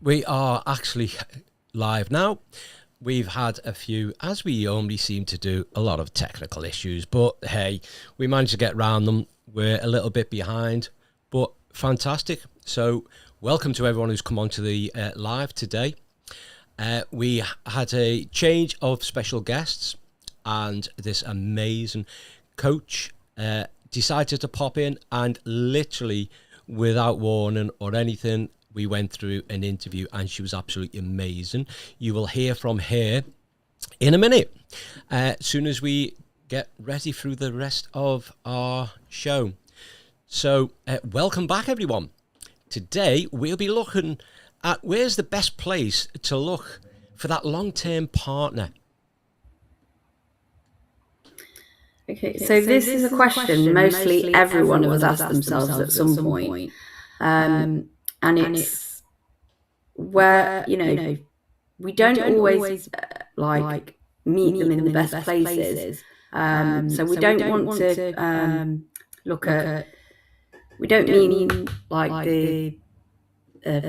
We are actually live now. We've had a few, as we normally seem to do, a lot of technical issues, but hey, we managed to get around them. We're a little bit behind, but fantastic. So welcome to everyone who's come onto the live today. We had a change of special guests, and this amazing coach decided to pop in, and literally without warning or anything, we went through an interview and she was absolutely amazing. You will hear from her in a minute, as soon as we get ready through the rest of our show. So welcome back, everyone. Today we'll be looking at where's the best place to look for that long-term partner. Okay, so this is a question mostly everyone has asked themselves at some point. And it's where, we don't always like meet them in the best places. So we don't want to look at, we don't mean like the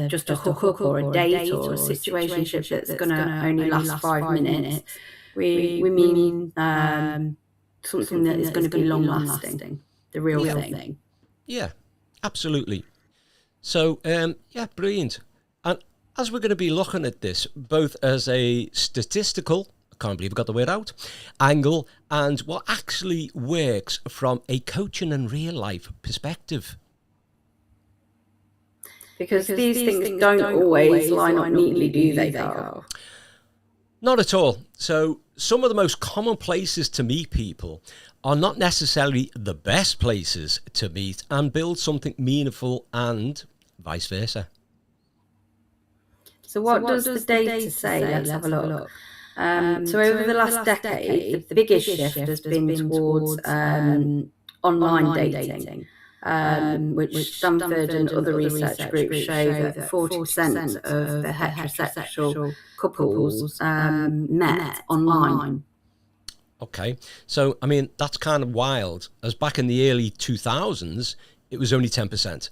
just a hookup or a date or a situationship that's going to only last 5 minutes. We mean something that is going to be long lasting, the real thing. Yeah, absolutely. So, yeah, brilliant. And as we're going to be looking at this, both as a statistical, I can't believe I got the word out, angle, and what actually works from a coaching and real life perspective. Because these things don't always line up neatly, do they, Carl? Not at all. So some of the most common places to meet people are not necessarily the best places to meet and build something meaningful, and vice versa. So what does the data say? Let's have a look. So over the last decade, the biggest shift has been towards online dating, which Stanford and other research groups show that 40% of the heterosexual couples met online. Okay, so I mean that's kind of wild, as back in the early 2000s it was only 10%.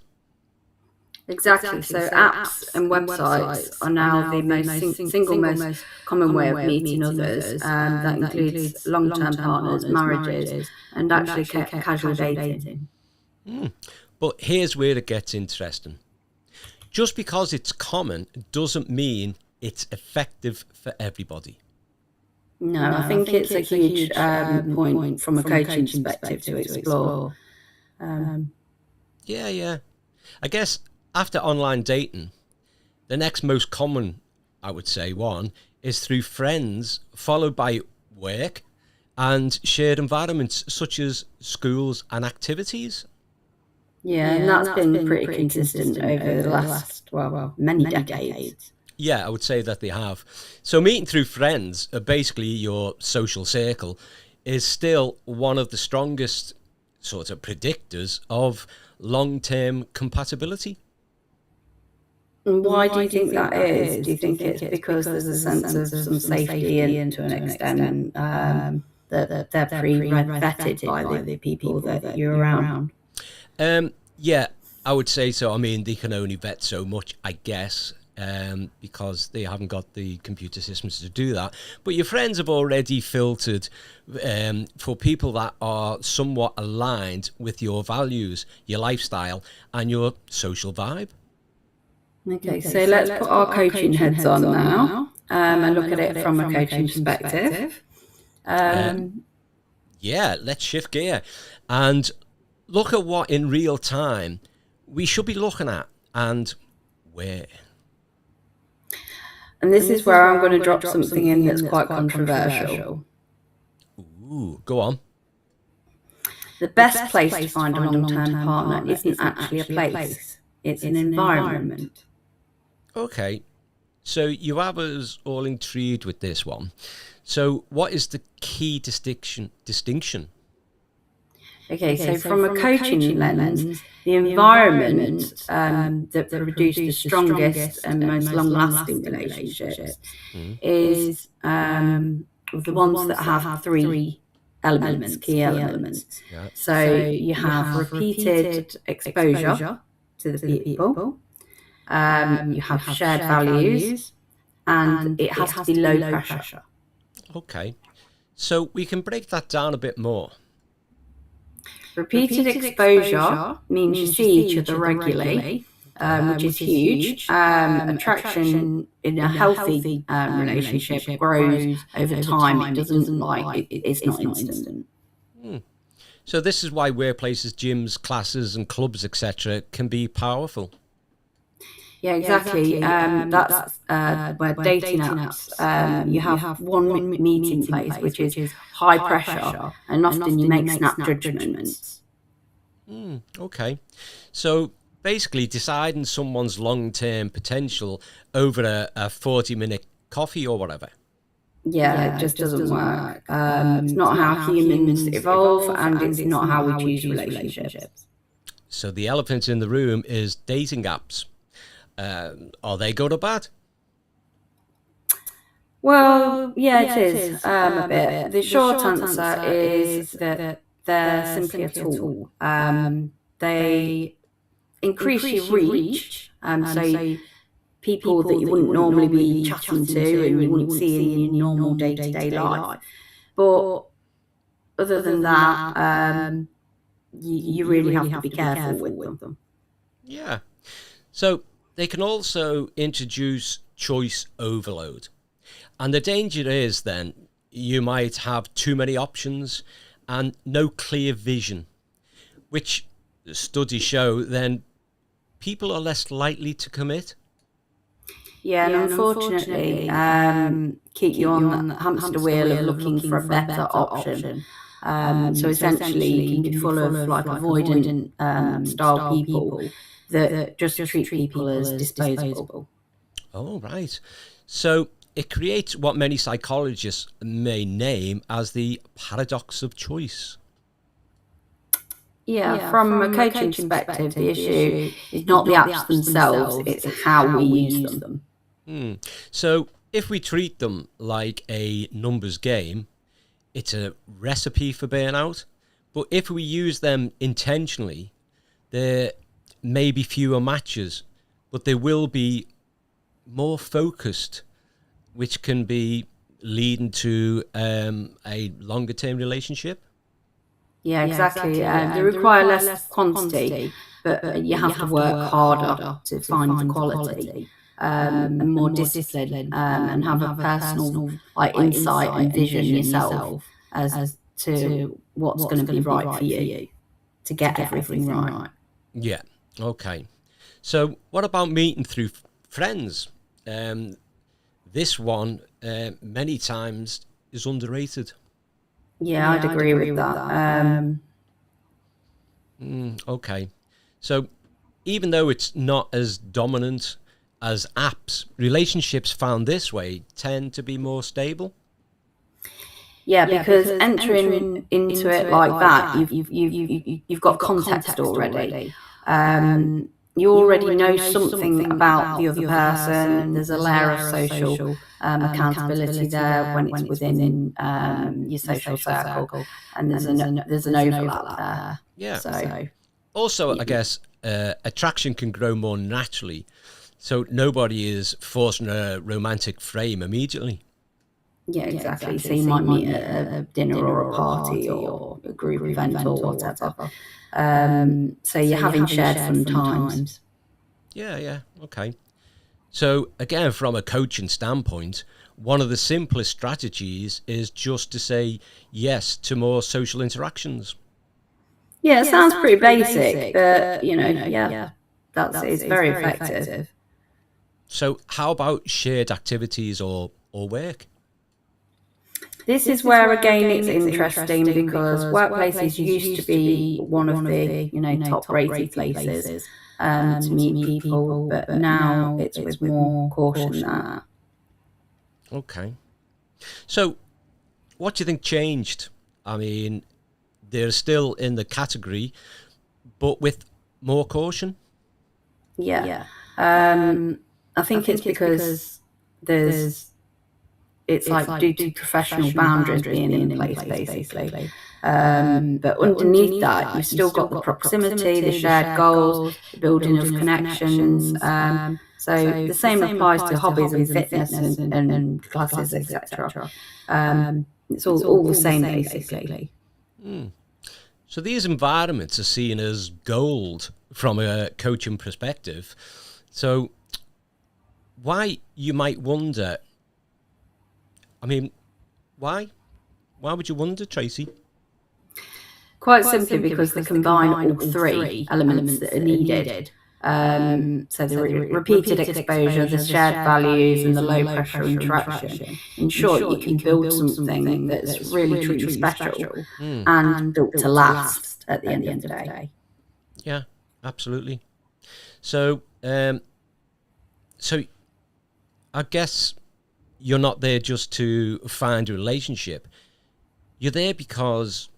Exactly. So apps and websites are now the most common way of meeting others. That includes long-term partners, marriages, and actually casual dating. But here's where it gets interesting. Just because it's common doesn't mean it's effective for everybody. No, I think it's a huge point from a coaching perspective to explore. Yeah. I guess after online dating, the next most common, I would say, one is through friends, followed by work and shared environments such as schools and activities. Yeah, and that's been pretty consistent over the last, many decades. Yeah, I would say that they have. So meeting through friends, basically your social circle, is still one of the strongest sort of predictors of long-term compatibility. And why do you think that is? Do you think it's because there's a sense of some safety and to an extent that they're pre-vetted by the people that you're around? Yeah, I would say so. I mean, they can only vet so much, I guess, because they haven't got the computer systems to do that. But your friends have already filtered for people that are somewhat aligned with your values, your lifestyle, and your social vibe. Okay, so let's put our coaching heads on now and look at it from a coaching perspective. Yeah, let's shift gear and look at what in real time we should be looking at and where. And this is where I'm going to drop something in that's quite controversial. Ooh, go on. The best place to find a long-term partner isn't actually a place. It's an environment. Okay, so you have us all intrigued with this one. So what is the key distinction? Okay, so from a coaching lens, the environment that produces the strongest and most long-lasting relationships is the ones that have three elements, key elements. Yeah. So you have repeated exposure to the people. You have shared values, and it has to be low pressure. Okay. So we can break that down a bit more. Repeated exposure means you see each other regularly, which is huge. Attraction in a healthy relationship grows over time. It doesn't it's not instant. So this is why workplaces, gyms, classes and clubs, etc. can be powerful. Yeah, exactly. That's where dating apps, you have one meeting place, which is high pressure, and often you make snap judgments. Okay. So basically deciding someone's long-term potential over a 40-minute coffee or whatever. Yeah, it just doesn't work. It's not how humans evolve, and it's not how we choose relationships. So the elephant in the room is dating apps. Are they good or bad? Well, yeah, it is a bit. The short answer is that they're simply a tool. They increase your reach, so people that you wouldn't normally be chatting to and you wouldn't see in your normal day-to-day life. But other than that, you really have to be careful with them. Yeah. So they can also introduce choice overload. And the danger is then you might have too many options and no clear vision, which studies show then people are less likely to commit. Yeah, and unfortunately, keep you on the hamster wheel of looking for a better option. So essentially, you can be full of like avoidant style people that just treat people as disposable. Oh, right. So it creates what many psychologists may name as the paradox of choice. Yeah, from a coaching perspective, the issue is not the apps themselves, it's how we use them. So if we treat them like a numbers game, it's a recipe for burnout. But if we use them intentionally, there may be fewer matches, but they will be more focused, which can be leading to a longer term relationship. Yeah, exactly. They require less quantity, but you have to work harder to find the quality, and more discipline, and have a personal insight and vision yourself as to what's going to be right for you to get everything right. Yeah. Okay. So what about meeting through friends? This one many times is underrated. Yeah, I'd agree with that. Okay. So even though it's not as dominant as apps, relationships found this way tend to be more stable. Yeah, because entering into it like that, you've got context already. You already know something about the other person. There's a layer of social accountability there when it's within your social circle, and there's an overlap there. Yeah. So also, I guess attraction can grow more naturally, so nobody is forced in a romantic frame immediately. Yeah, exactly. So you might meet at a dinner or a party or a group event or whatever. So you're having shared fun times. Yeah. Okay. So again, from a coaching standpoint, one of the simplest strategies is just to say yes to more social interactions. Yeah, it sounds pretty basic, but it's very effective. So how about shared activities or work? This is where again it's interesting because workplaces used to be one of the top rated places to meet people, but now it's with more caution than that. Okay. So what do you think changed? I mean, they're still in the category, but with more caution? Yeah. I think it's because it's like due to professional boundaries being in place, basically. But underneath that, you've still got the proximity, the shared goals, the building of connections. So the same applies to hobbies and fitness and classes, etc. It's all the same, basically. So these environments are seen as gold from a coaching perspective. So why, you might wonder, why would you wonder, Tracy? Quite simply because they combine all three elements that are needed. So the repeated exposure, the shared values, and the low pressure interaction. In short, you can build something that's really truly special and built to last at the end of the day. Yeah, absolutely. So, so I guess you're not there just to find a relationship. You're there because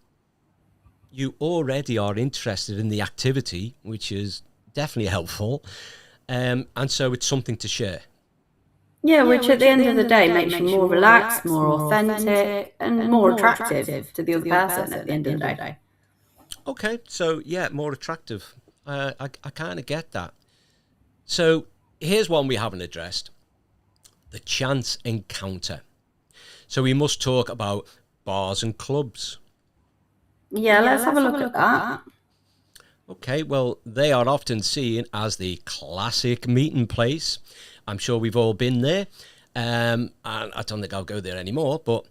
you already are interested in the activity, which is definitely helpful. And so it's something to share. Yeah, which at the end of the day makes you more relaxed, more authentic, and more attractive to the other person at the end of the day. Okay, so yeah, more attractive. I kind of get that. So here's one we haven't addressed: the chance encounter. So we must talk about bars and clubs. Yeah, let's have a look at that. Okay, well, they are often seen as the classic meeting place. I'm sure we've all been there. And I don't think I'll go there anymore, but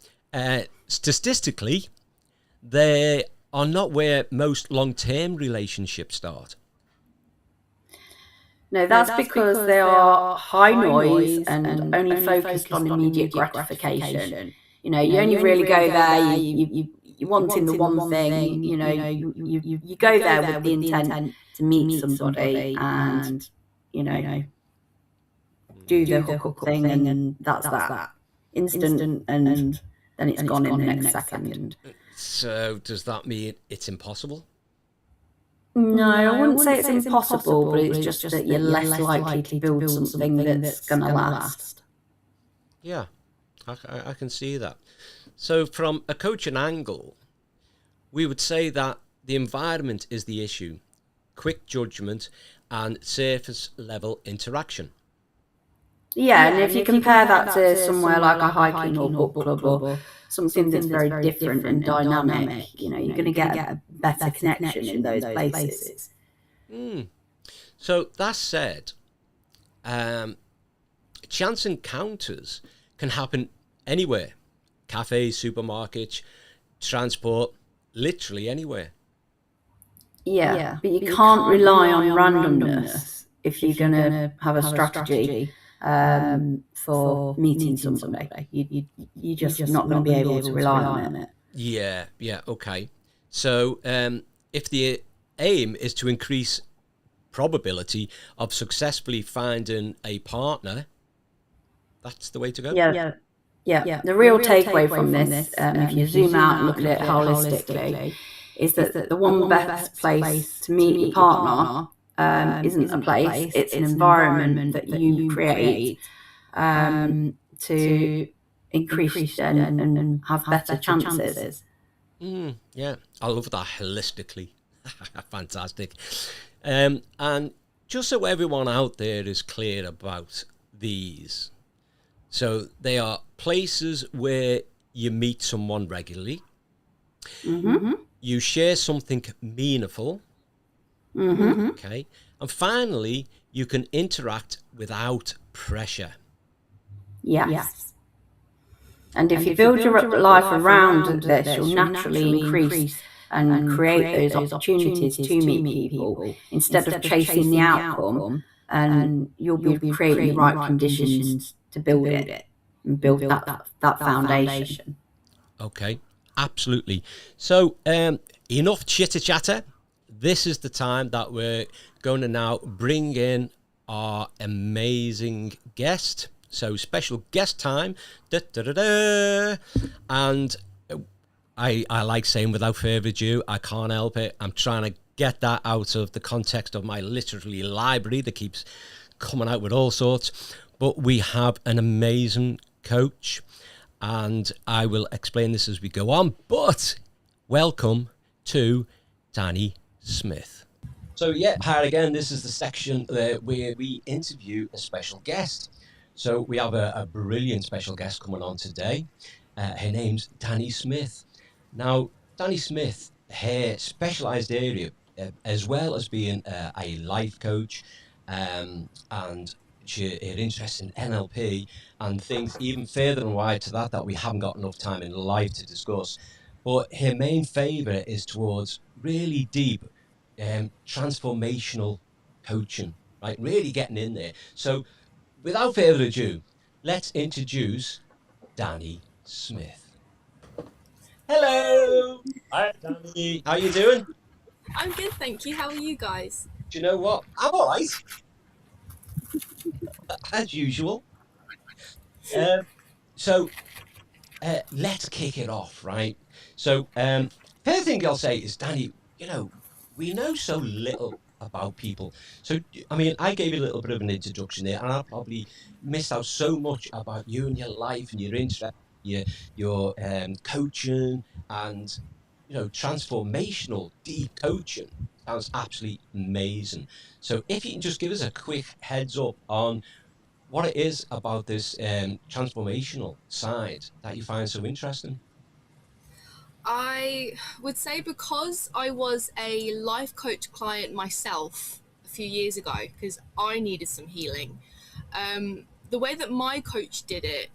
statistically, they are not where most long-term relationships start. No, that's because they are high noise and only focused on immediate gratification. You only really go there, you wanting the one thing, you go there with the intent to meet somebody and, do the hookup thing, and that's that. Instant, and then it's gone in the next second. So does that mean it's impossible? No, I wouldn't say it's impossible, but it's just that you're less likely to build something that's going to last. Yeah, I can see that. So from a coaching angle, we would say that the environment is the issue, quick judgment and surface level interaction. Yeah, and if you compare that to somewhere like a hiking or book club or something that's very different and dynamic, you're going to get a better connection in those places. So that said, chance encounters can happen anywhere: cafes, supermarkets, transport, literally anywhere. Yeah, but you can't rely on randomness if you're going to have a strategy for meeting somebody. You're just not going to be able to rely on it. Yeah, okay. So if the aim is to increase probability of successfully finding a partner, that's the way to go. Yeah. The real takeaway from this, if you zoom out and look at it holistically, is that the one best place to meet your partner isn't a place, it's an environment that you create to increase and have better chances. Yeah, I love that holistically. Fantastic. And just so everyone out there is clear about these, so they are places where you meet someone regularly, you share something meaningful, okay, and finally you can interact without pressure. Yes. And if you build your life around this, you'll naturally increase and create those opportunities to meet people instead of chasing the outcome, and you'll be creating the right conditions to build it and build that foundation. Okay, absolutely. So enough chitter chatter. This is the time that we're going to now bring in our amazing guest. So special guest time. And I like saying without further ado, I can't help it. I'm trying to get that out of the context of my literary library that keeps coming out with all sorts. But we have an amazing coach, and I will explain this as we go on. But welcome to Danny Smith. So hi again, this is the section where we interview a special guest. So we have a brilliant special guest coming on today. Her name's Danny Smith. Now, Danny Smith, her specialised area, as well as being a life coach, and her interest in NLP and things even further and wide to that we haven't got enough time in life to discuss. But her main favour is towards really deep transformational coaching, right? Really getting in there. So without further ado, let's introduce Danny Smith. Hello. Hi, Danny. How you doing? I'm good, thank you. How are you guys? Do you know what? I'm all right. As usual. So let's kick it off, right? So first thing I'll say is, Danny, we know so little about people. So, I mean, I gave you a little bit of an introduction there, and I probably missed out so much about you and your life and your interest, your coaching and, transformational deep coaching. Sounds absolutely amazing. So if you can just give us a quick heads up on what it is about this transformational side that you find so interesting. I would say because I was a life coach client myself a few years ago, because I needed some healing, the way that my coach did it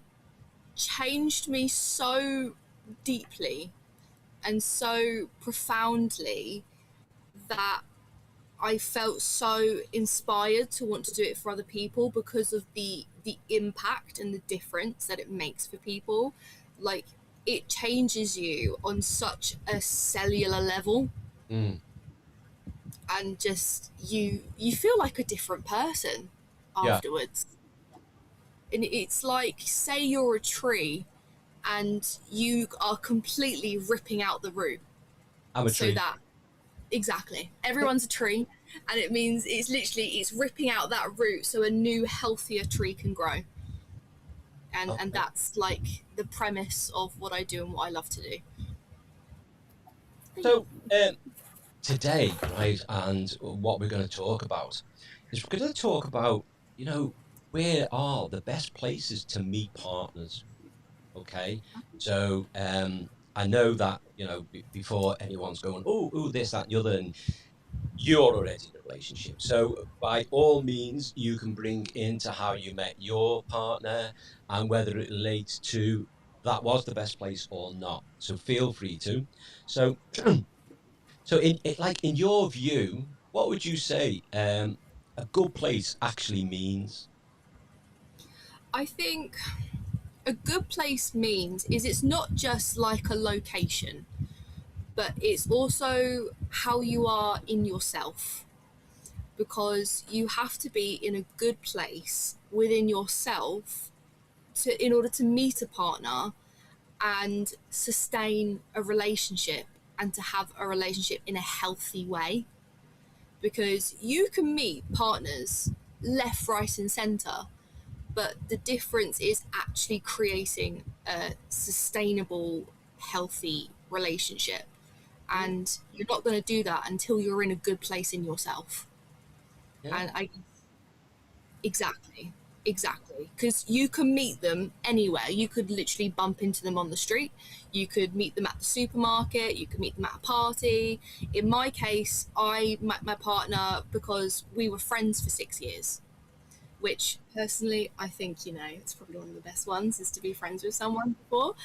changed me so deeply and so profoundly that I felt so inspired to want to do it for other people because of the impact and the difference that it makes for people. Like, it changes you on such a cellular level. And just you feel like a different person afterwards. And it's like, say you're a tree and you are completely ripping out the root. I'm a tree. Exactly. Everyone's a tree, and it means it's ripping out that root so a new, healthier tree can grow. And that's like the premise of what I do and what I love to do. So today, right, and what we're going to talk about is we're going to talk about, where are the best places to meet partners? Okay, so I know that, before anyone's going, oh, this, that, and the other, and you're already in a relationship. So by all means, you can bring into how you met your partner and whether it relates to that was the best place or not. So feel free to. So, in your view, what would you say a good place actually means? I think a good place means it's not just like a location, but it's also how you are in yourself, because you have to be in a good place within yourself in order to meet a partner and sustain a relationship and to have a relationship in a healthy way. Because you can meet partners left, right, and center, but the difference is actually creating a sustainable, healthy relationship. And you're not going to do that until you're in a good place in yourself. Yeah. And exactly, because you can meet them anywhere. You could literally bump into them on the street. You could meet them at the supermarket. You could meet them at a party. In my case, I met my partner because we were friends for 6 years, which personally, I think, it's probably one of the best ones, is to be friends with someone before.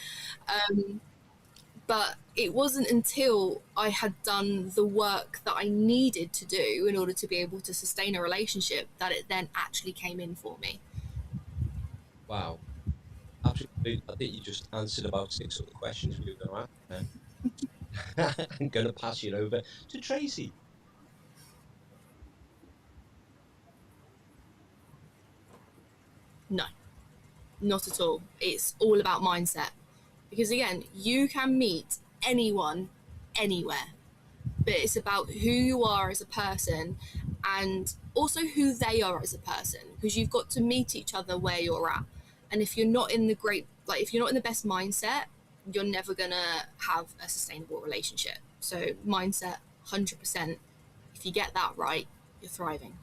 But it wasn't until I had done the work that I needed to do in order to be able to sustain a relationship that it then actually came in for me. Wow. Absolutely. I think you just answered about 6 other questions we were going to ask. I'm going to pass you over to Tracy. No, not at all. It's all about mindset. Because again, you can meet anyone, anywhere, but it's about who you are as a person and also who they are as a person, because you've got to meet each other where you're at. And if you're not in the best mindset, you're never gonna have a sustainable relationship. So mindset, 100%. If you get that right, you're thriving.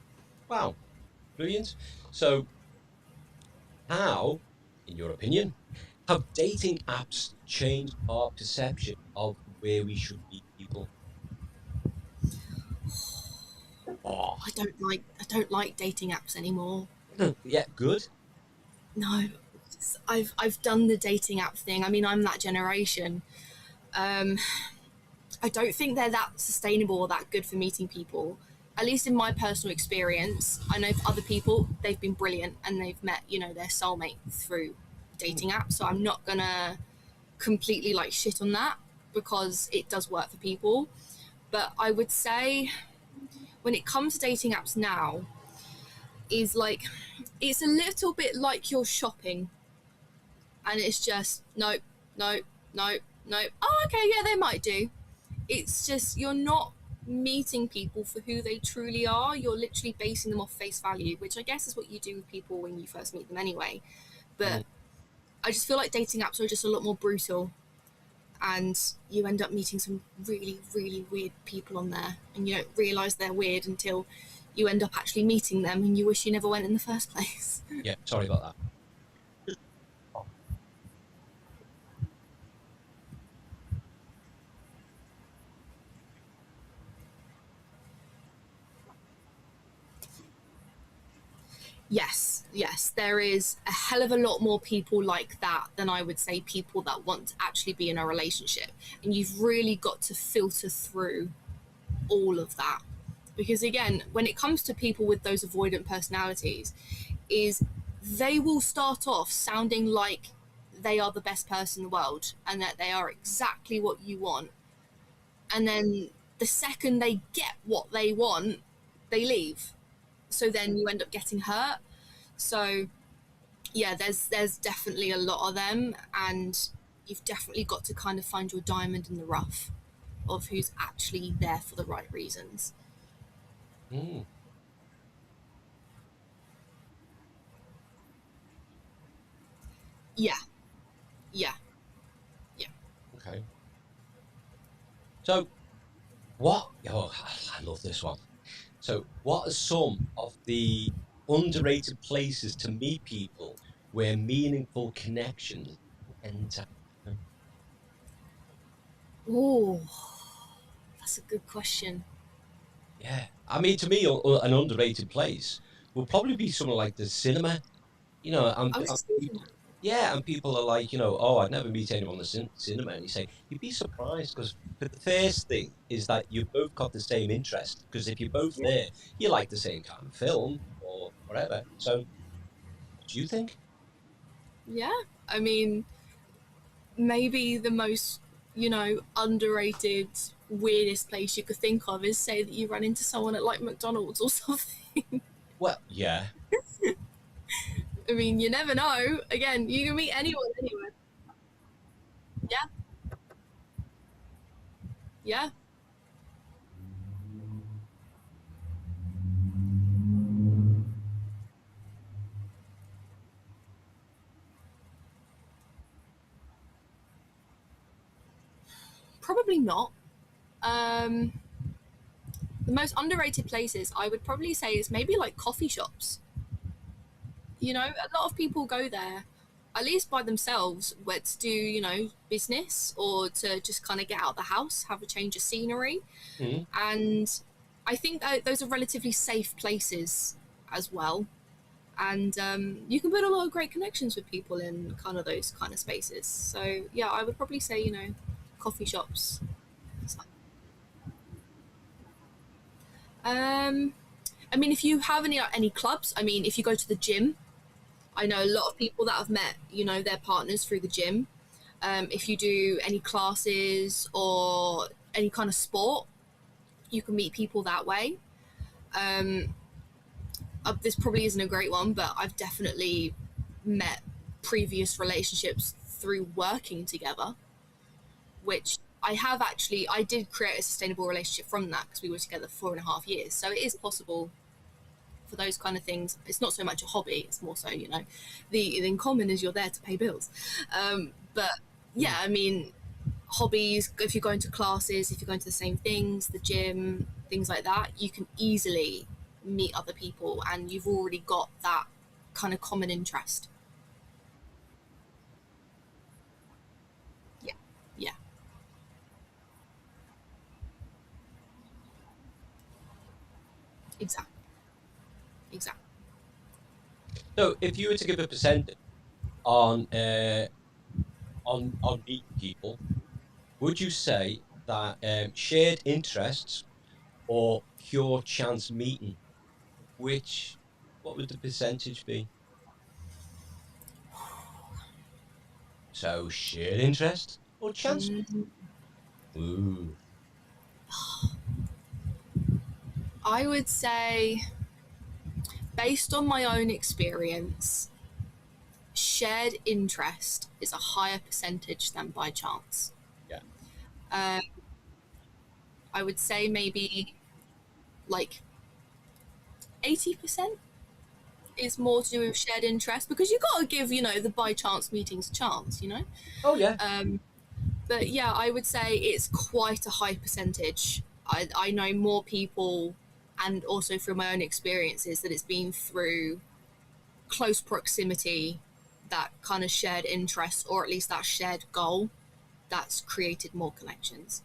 Wow, brilliant. So, how, in your opinion, have dating apps changed our perception of where we should meet people? Oh, I don't like dating apps anymore. yeah, good. No, I've done the dating app thing. I mean, I'm that generation. I don't think they're that sustainable or that good for meeting people. At least in my personal experience, I know for other people they've been brilliant and they've met, their soulmate through dating apps. So I'm not gonna completely like shit on that because it does work for people. But I would say when it comes to dating apps now, is like it's a little bit like you're shopping and it's just nope, nope, nope, nope. Oh, okay, yeah, they might do. It's just you're not meeting people for who they truly are. You're literally basing them off face value, which I guess is what you do with people when you first meet them anyway. But I just feel like dating apps are just a lot more brutal, and you end up meeting some really, really weird people on there, and you don't realise they're weird until you end up actually meeting them and you wish you never went in the first place. Yeah, sorry about that. Yes, there is a hell of a lot more people like that than I would say people that want to actually be in a relationship. And you've really got to filter through all of that. Because again, when it comes to people with those avoidant personalities, is they will start off sounding like they are the best person in the world and that they are exactly what you want. And then the second they get what they want, they leave. So then you end up getting hurt. So yeah, there's definitely a lot of them, and you've definitely got to kind of find your diamond in the rough of who's actually there for the right reasons. Mm. Yeah, yeah, yeah. Okay. So, what? Oh, I love this one. So, what are some of the underrated places to meet people where meaningful connections tend to happen? Oh, that's a good question. Yeah, I mean, to me, an underrated place will probably be somewhere like the cinema. You know, I was just thinking that. yeah, and people are like, oh, I'd never meet anyone in the cinema, and you say you'd be surprised because the first thing is that you've both got the same interest. Because if you're both Yeah. there, you like the same kind of film or whatever. So, what do you think? Yeah, I mean, maybe the most, underrated, weirdest place you could think of is say that you run into someone at like McDonald's or something. Well, yeah, I mean, you never know. Again, you can meet anyone anywhere. Yeah, yeah. Probably not. Um, the most underrated places I would probably say is maybe like coffee shops. A lot of people go there, at least by themselves, where to do, business or to just kind of get out of the house, have a change of scenery. Mhm. And I think that those are relatively safe places as well. And you can build a lot of great connections with people in kind of those kind of spaces. So yeah, I would probably say, coffee shops. Um, I mean, if you have any clubs, I mean, if you go to the gym, I know a lot of people that have met, their partners through the gym. If you do any classes or any kind of sport, you can meet people that way. Um, this probably isn't a great one, but I've definitely met previous relationships through working together, which I did create a sustainable relationship from that because we were together 4.5 years. So it is possible for those kind of things. It's not so much a hobby, it's more so, the in common is you're there to pay bills. But yeah, I mean, hobbies, if you're going to classes, if you're going to the same things, the gym, things like that, you can easily meet other people and you've already got that kind of common interest. Yeah, yeah, exactly, exactly. So if you were to give a percentage on meeting people, would you say that shared interests or pure chance meeting, which what would the percentage be? So shared interest or chance? Mm, Ooh, I would say, based on my own experience, shared interest is a higher percentage than by chance. yeah. Uh, I would say maybe like 80% is more to do with shared interest because you got to give, the by chance meetings a chance, Oh yeah. Um, but yeah, I would say it's quite a high percentage. I know more people, and also through my own experiences, that it's been through close proximity, that kind of shared interest, or at least that shared goal, that's created more connections.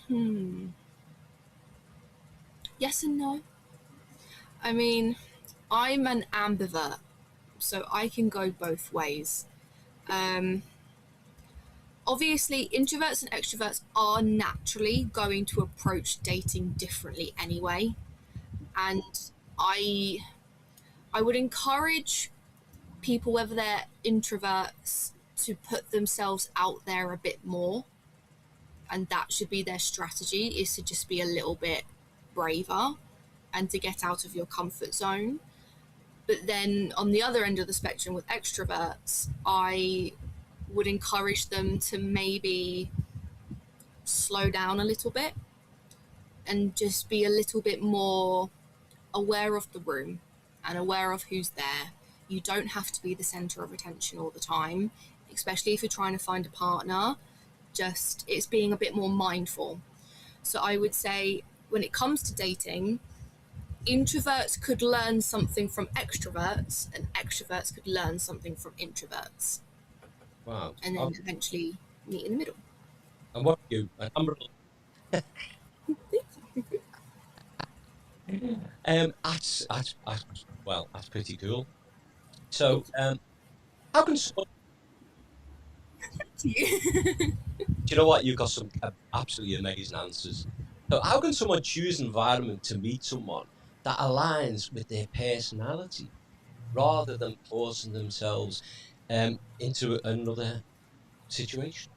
Hmm. Yes and no. I mean, I'm an ambivert, so I can go both ways. Um, Obviously, introverts and extroverts are naturally going to approach dating differently anyway, and I I would encourage people, whether they're introverts, to put themselves out there a bit more, and that should be their strategy, is to just be a little bit braver and to get out of your comfort zone. But then on the other end of the spectrum with extroverts, I would encourage them to maybe slow down a little bit and just be a little bit more aware of the room and aware of who's there. You don't have to be the center of attention all the time, especially if you're trying to find a partner. Just it's being a bit more mindful. So I would say when it comes to dating, introverts could learn something from extroverts and extroverts could learn something from introverts, Wow. and then eventually meet in the middle. And what are you? An Amber? That's well, that's pretty cool. So, how can someone? Do you know what? You've got some absolutely amazing answers. So, how can someone choose an environment to meet someone that aligns with their personality rather than forcing themselves into another situation?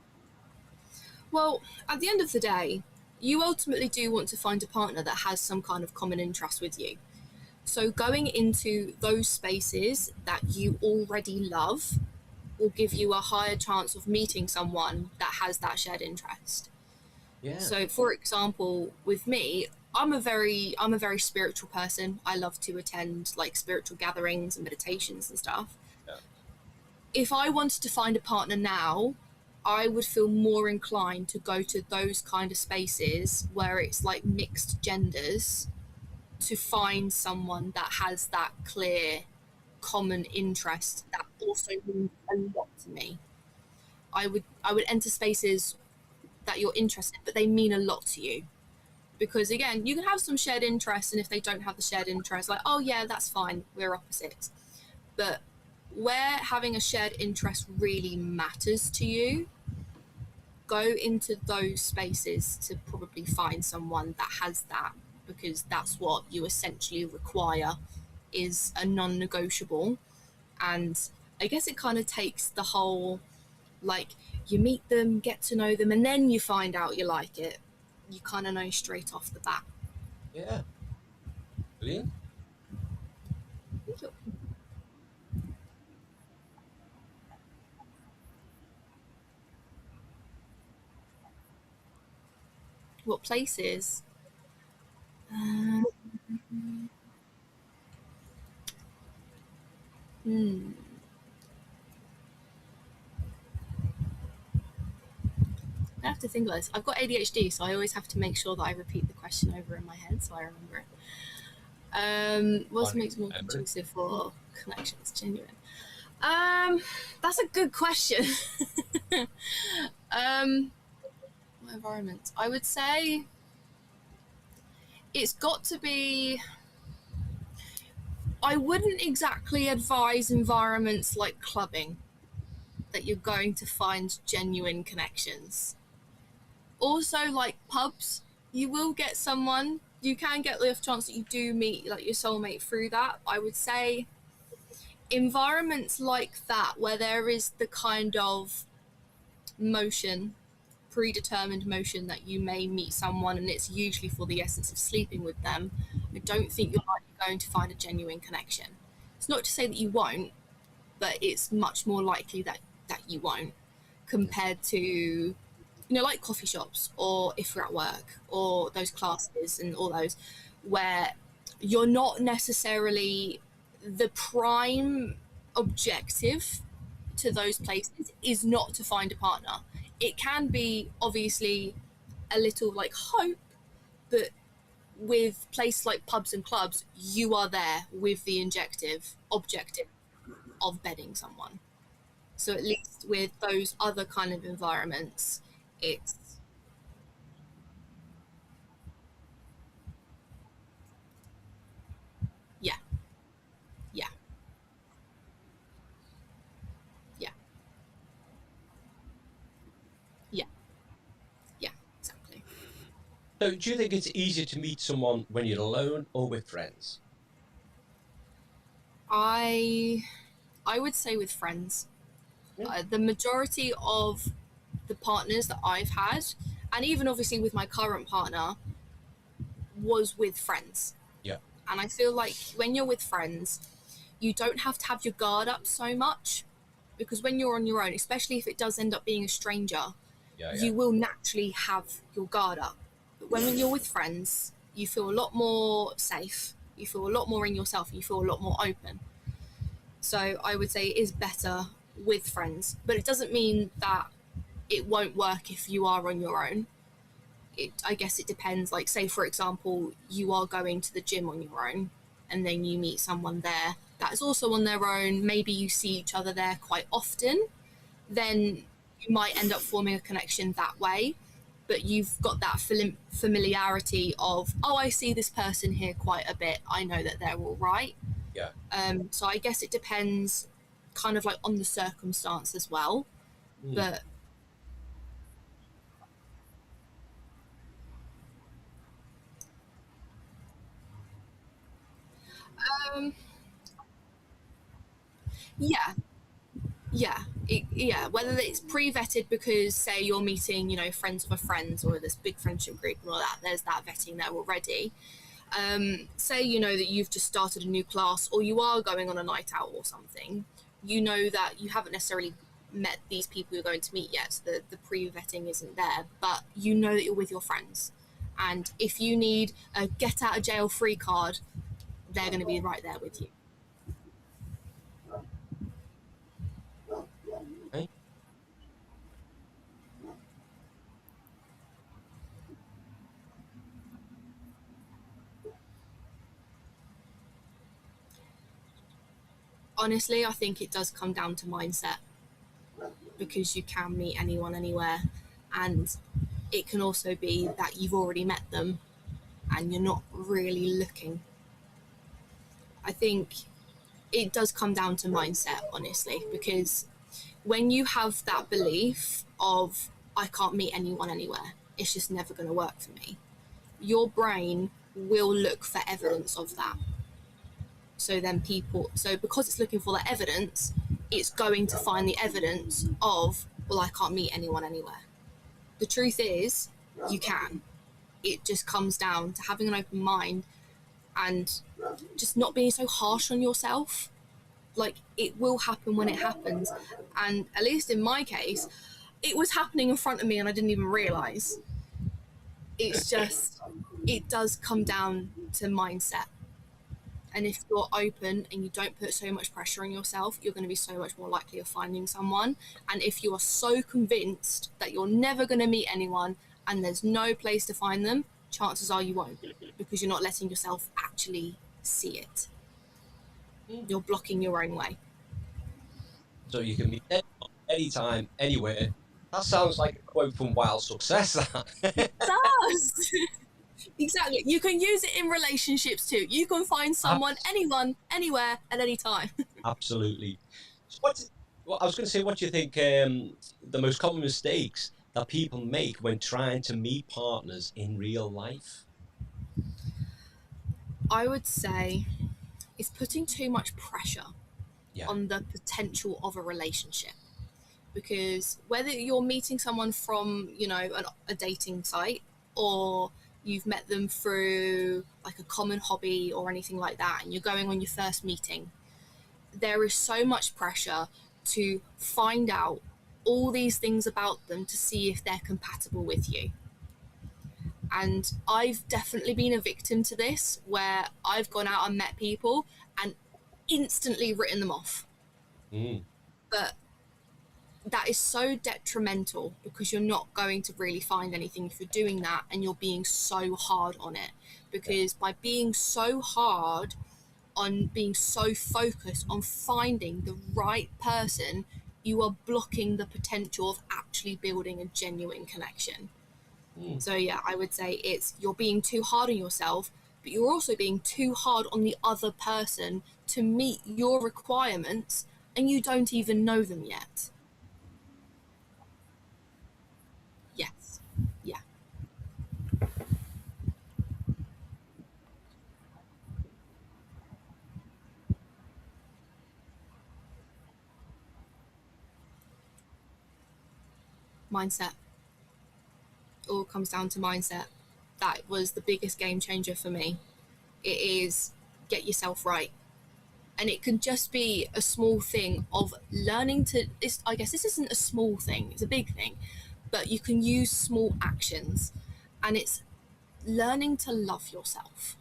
Well, at the end of the day, you ultimately do want to find a partner that has some kind of common interest with you. So going into those spaces that you already love will give you a higher chance of meeting someone that has that shared interest. Yeah. So for example, with me, I'm a very spiritual person. I love to attend like spiritual gatherings and meditations and stuff. Yeah. If I wanted to find a partner now, I would feel more inclined to go to those kind of spaces where it's like mixed genders, to find someone that has that clear common interest that also means a lot to me. I would enter spaces that you're interested in, but they mean a lot to you. Because again, you can have some shared interests, and if they don't have the shared interest, like, oh yeah, that's fine, we're opposites. But where having a shared interest really matters to you, go into those spaces to probably find someone that has that, because that's what you essentially require, is a non-negotiable. And I guess it kind of takes the whole, like, you meet them, get to know them, and then you find out you like it. You kind of know straight off the bat. Yeah. Brilliant. What places? I have to think about this. I've got ADHD, so I always have to make sure that I repeat the question over in my head so I remember it. What makes more conducive for connections? Genuine. That's a good question. What environment? I would say it's got to be. I wouldn't exactly advise environments like clubbing that you're going to find genuine connections. Also, like pubs, you will get someone. You can get the off chance that you do meet like your soulmate through that. I would say environments like that where there is the kind of motion, predetermined motion that you may meet someone and it's usually for the essence of sleeping with them, I don't think you're likely going to find a genuine connection. It's not to say that you won't, but it's much more likely that you won't, compared to, like coffee shops, or if you're at work, or those classes and all those, where you're not necessarily the prime objective to those places is not to find a partner. It can be obviously a little like hope, but with places like pubs and clubs, you are there with the objective of bedding someone. So at least with those other kind of environments, it's yeah, yeah, yeah, yeah, yeah, exactly. So, do you think it's easier to meet someone when you're alone or with friends? I would say with friends. The majority of the partners that I've had, and even obviously with my current partner, was with friends. Yeah. And I feel like when you're with friends, you don't have to have your guard up so much, because when you're on your own, especially if it does end up being a stranger, you will naturally have your guard up. But when you're with friends, you feel a lot more safe, you feel a lot more in yourself, you feel a lot more open. So I would say it is better with friends, but it doesn't mean that it won't work if you are on your own. I guess it depends. Like, say for example, you are going to the gym on your own and then you meet someone there that is also on their own, maybe you see each other there quite often, then you might end up forming a connection that way. But you've got that familiarity of, oh, I see this person here quite a bit, I know that they're all right. Yeah. So I guess it depends kind of like on the circumstance as well. But yeah, whether it's pre-vetted because say you're meeting friends of a friend or this big friendship group and all that, there's that vetting there already. Say that you've just started a new class or you are going on a night out or something, that you haven't necessarily met these people you're going to meet yet, so the pre-vetting isn't there, but that you're with your friends, and if you need a get out of jail free card, they're going to be right there with you. Okay. Honestly, I think it does come down to mindset, because you can meet anyone anywhere, and it can also be that you've already met them and you're not really looking. I think it does come down to mindset, honestly, because when you have that belief of, I can't meet anyone anywhere, it's just never going to work for me, your brain will look for evidence of that. So because it's looking for that evidence, it's going to find the evidence of, well, I can't meet anyone anywhere. The truth is, you can. It just comes down to having an open mind and just not being so harsh on yourself. Like, it will happen when it happens. And at least in my case, it was happening in front of me and I didn't even realise. It's just, it does come down to mindset. And if you're open and you don't put so much pressure on yourself, you're going to be so much more likely of finding someone. And if you are so convinced that you're never going to meet anyone and there's no place to find them, chances are you won't, because you're not letting yourself actually see it. You're blocking your own way. So you can meet anyone, anytime, anywhere. That sounds like a quote from Wild Success. It does. Exactly. You can use it in relationships too. You can find someone, anyone, anywhere, at any time. Absolutely. So I was going to say, what do you think the most common mistakes that people make when trying to meet partners in real life? I would say it's putting too much pressure on the potential of a relationship. Because whether you're meeting someone from, a dating site, or you've met them through like a common hobby or anything like that, and you're going on your first meeting, there is so much pressure to find out all these things about them to see if they're compatible with you. And I've definitely been a victim to this, where I've gone out and met people and instantly written them off. But that is so detrimental, because you're not going to really find anything if you're doing that, and you're being so hard on it. Because by being so hard on, being so focused on finding the right person, you are blocking the potential of actually building a genuine connection. So yeah, I would say you're being too hard on yourself, but you're also being too hard on the other person to meet your requirements, and you don't even know them yet. Yes. Yeah. Mindset. All comes down to mindset. That was the biggest game changer for me. It is, get yourself right. And it can just be a small thing of learning to, I guess this isn't a small thing, it's a big thing, but you can use small actions, and it's learning to love yourself.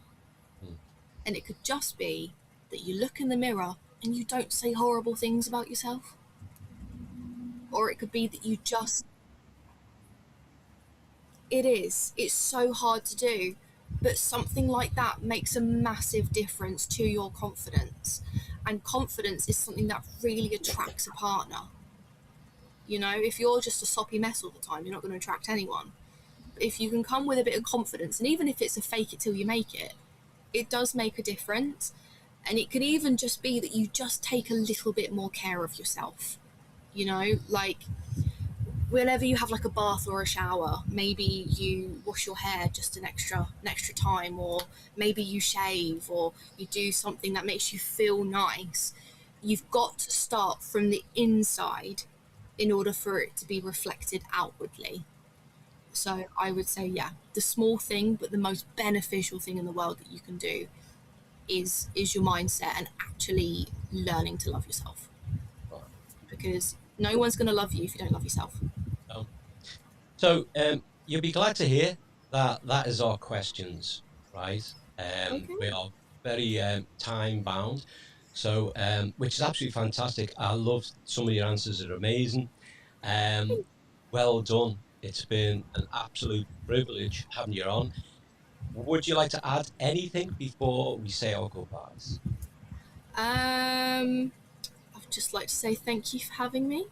And it could just be that you look in the mirror and you don't say horrible things about yourself. Or it could be that you just, it's so hard to do, but something like that makes a massive difference to your confidence. And confidence is something that really attracts a partner. If you're just a soppy mess all the time, you're not going to attract anyone. But if you can come with a bit of confidence, and even if it's a fake it till you make it, it does make a difference. And it can even just be that you just take a little bit more care of yourself. Like whenever you have like a bath or a shower, maybe you wash your hair just an extra time, or maybe you shave, or you do something that makes you feel nice. You've got to start from the inside in order for it to be reflected outwardly. So I would say, yeah, the small thing, but the most beneficial thing in the world that you can do is your mindset, and actually learning to love yourself. Because no one's going to love you if you don't love yourself. No. So you'll be glad to hear that is our questions, right? Okay. We are very time bound, so which is absolutely fantastic. I love some of your answers; are amazing. Well done. It's been an absolute privilege having you on. Would you like to add anything before we say our goodbyes? I'd just like to say thank you for having me.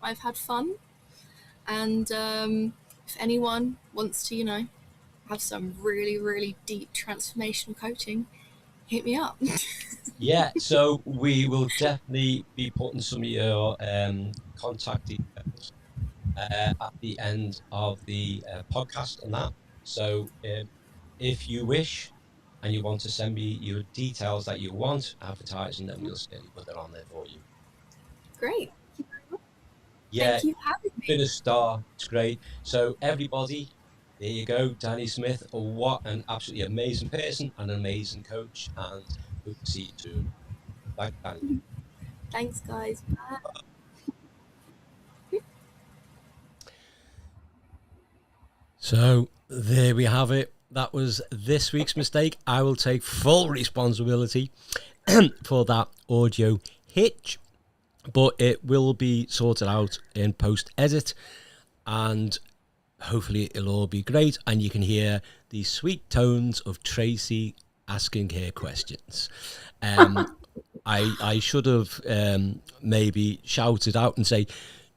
I've had fun. And if anyone wants to, have some really, really deep transformational coaching, hit me up. Yeah, so we will definitely be putting some of your contact details at the end of the podcast and that. So if you wish and you want to send me your details that you want advertising, then we'll certainly put that on there for you. Great. Yeah, Thank you for having me. been a star. It's great. So everybody, there you go, Danny Smith. What an absolutely amazing person and an amazing coach. And we'll see you soon. Bye, Danny. Thanks, guys. Bye. So there we have it. That was this week's mistake. I will take full responsibility for that audio hitch, but it will be sorted out in post-edit, and hopefully it'll all be great, and you can hear the sweet tones of Tracy asking her questions. I should have maybe shouted out and say,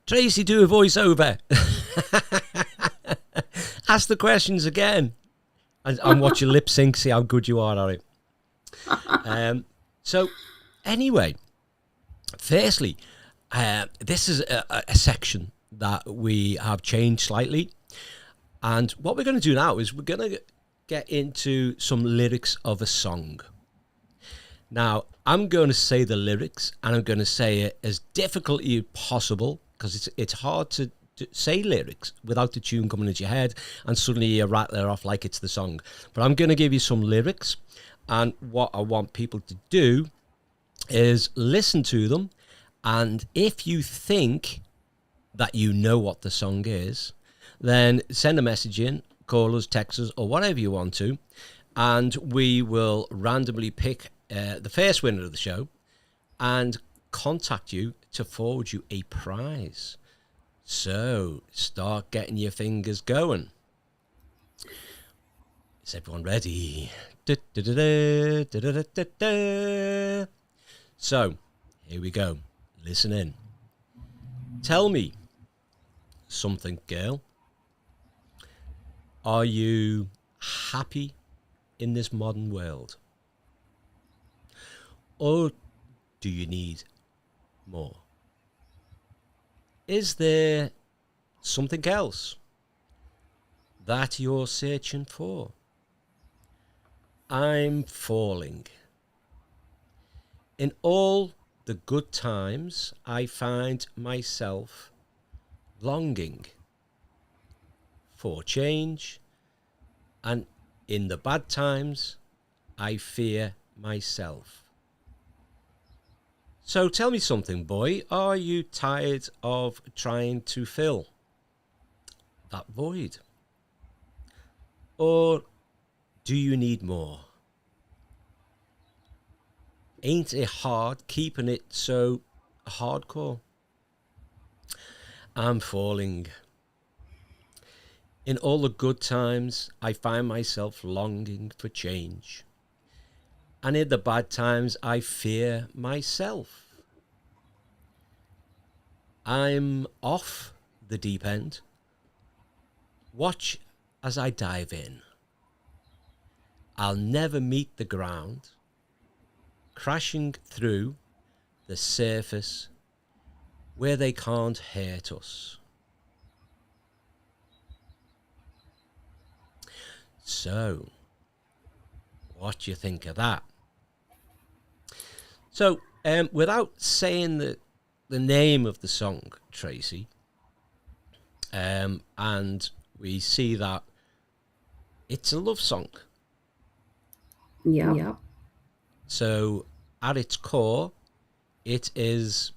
Tracy, do a voiceover. Ask the questions again. And watch your lip sync, see how good you are at it. So, anyway, firstly, this is a section that we have changed slightly. And what we're going to do now is we're going to get into some lyrics of a song. Now, I'm going to say the lyrics, and I'm going to say it as difficultly as possible, because it's hard to say lyrics without the tune coming into your head and suddenly you rattle it off like it's the song. But I'm going to give you some lyrics, and what I want people to do is listen to them, and if you think that you know what the song is, then send a message in, call us, text us, or whatever you want to, and we will randomly pick the first winner of the show and contact you to forward you a prize. So start getting your fingers going. Is everyone ready? So here we go. Listen in. Tell me something, girl. Are you happy in this modern world? Or do you need more? Is there something else that you're searching for? I'm falling. In all the good times, I find myself longing for change, and in the bad times, I fear myself. So tell me something, boy. Are you tired of trying to fill that void? Or do you need more? Ain't it hard keeping it so hardcore? I'm falling. In all the good times, I find myself longing for change. And in the bad times, I fear myself. I'm off the deep end. Watch as I dive in. I'll never meet the ground, crashing through the surface where they can't hurt us. So, what do you think of that? So, without saying the name of the song, Tracy, and we see that it's a love song. Yeah. So, at its core, it is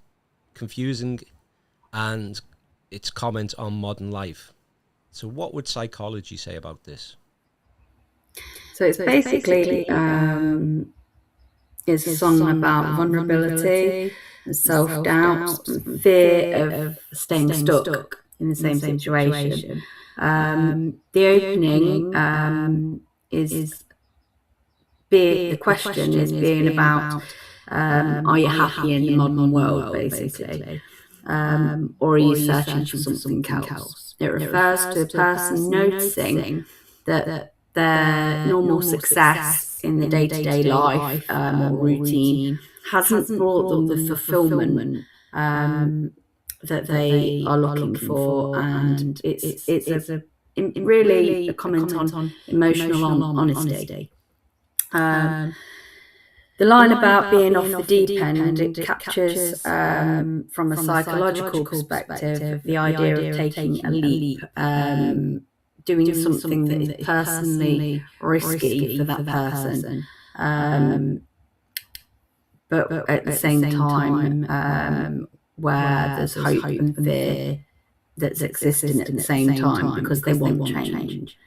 confusing and it's comment on modern life. So, what would psychology say about this? So it's basically it's a song about vulnerability, self-doubt, and fear of staying stuck in the same situation. The opening is the question is being about are you happy in the modern world, basically, or are you searching for something else? It refers to a person noticing that their normal success in the day-to-day life or routine hasn't brought them the fulfillment that they are looking for, and it's really a comment on emotional honesty. The line about being off the deep end, it captures from a psychological perspective the idea of taking a leap, doing something that is personally risky for that person, but at the same time where there's hope and fear that's existing at the same time because they want change.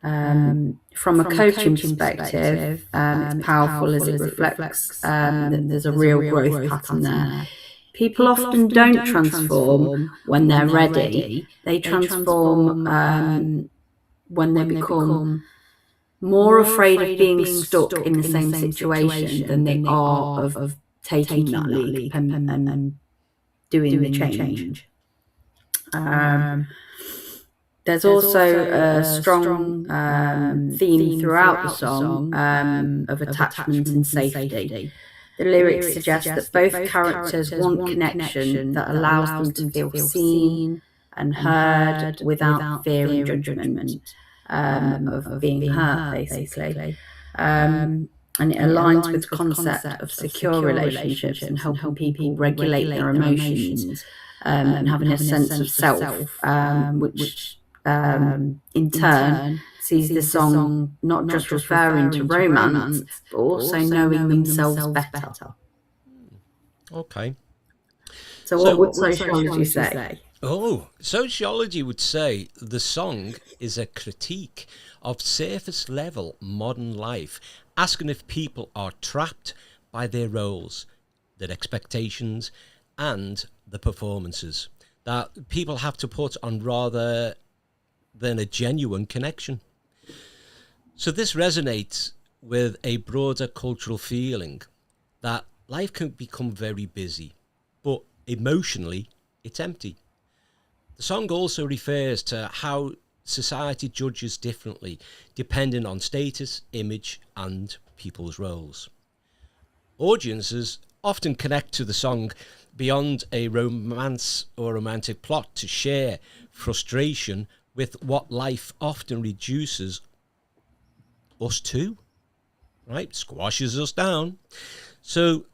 From a coaching perspective, it's powerful as it reflects that there's a real growth pattern there. People often don't transform when they're ready. They transform when they become more afraid of being stuck in the same situation than they are of taking that leap and doing the change. There's also a strong theme throughout the song of attachment and safety. The lyrics suggest that both characters want connection that allows them to feel seen and heard without fear and judgment of being hurt, basically. And it aligns with the concept of secure relationships and helping people regulate their emotions and having a sense of self, which in turn sees the song not just referring to romance, but also knowing themselves better. Okay. So what would sociology say? Oh, sociology would say the song is a critique of surface level modern life, asking if people are trapped by their roles, their expectations, and the performances that people have to put on rather than a genuine connection. So this resonates with a broader cultural feeling that life can become very busy, but emotionally it's empty. The song also refers to how society judges differently depending on status, image, and people's roles. Audiences often connect to the song beyond a romance or romantic plot to share frustration with what life often reduces us to, right? Squashes us down. So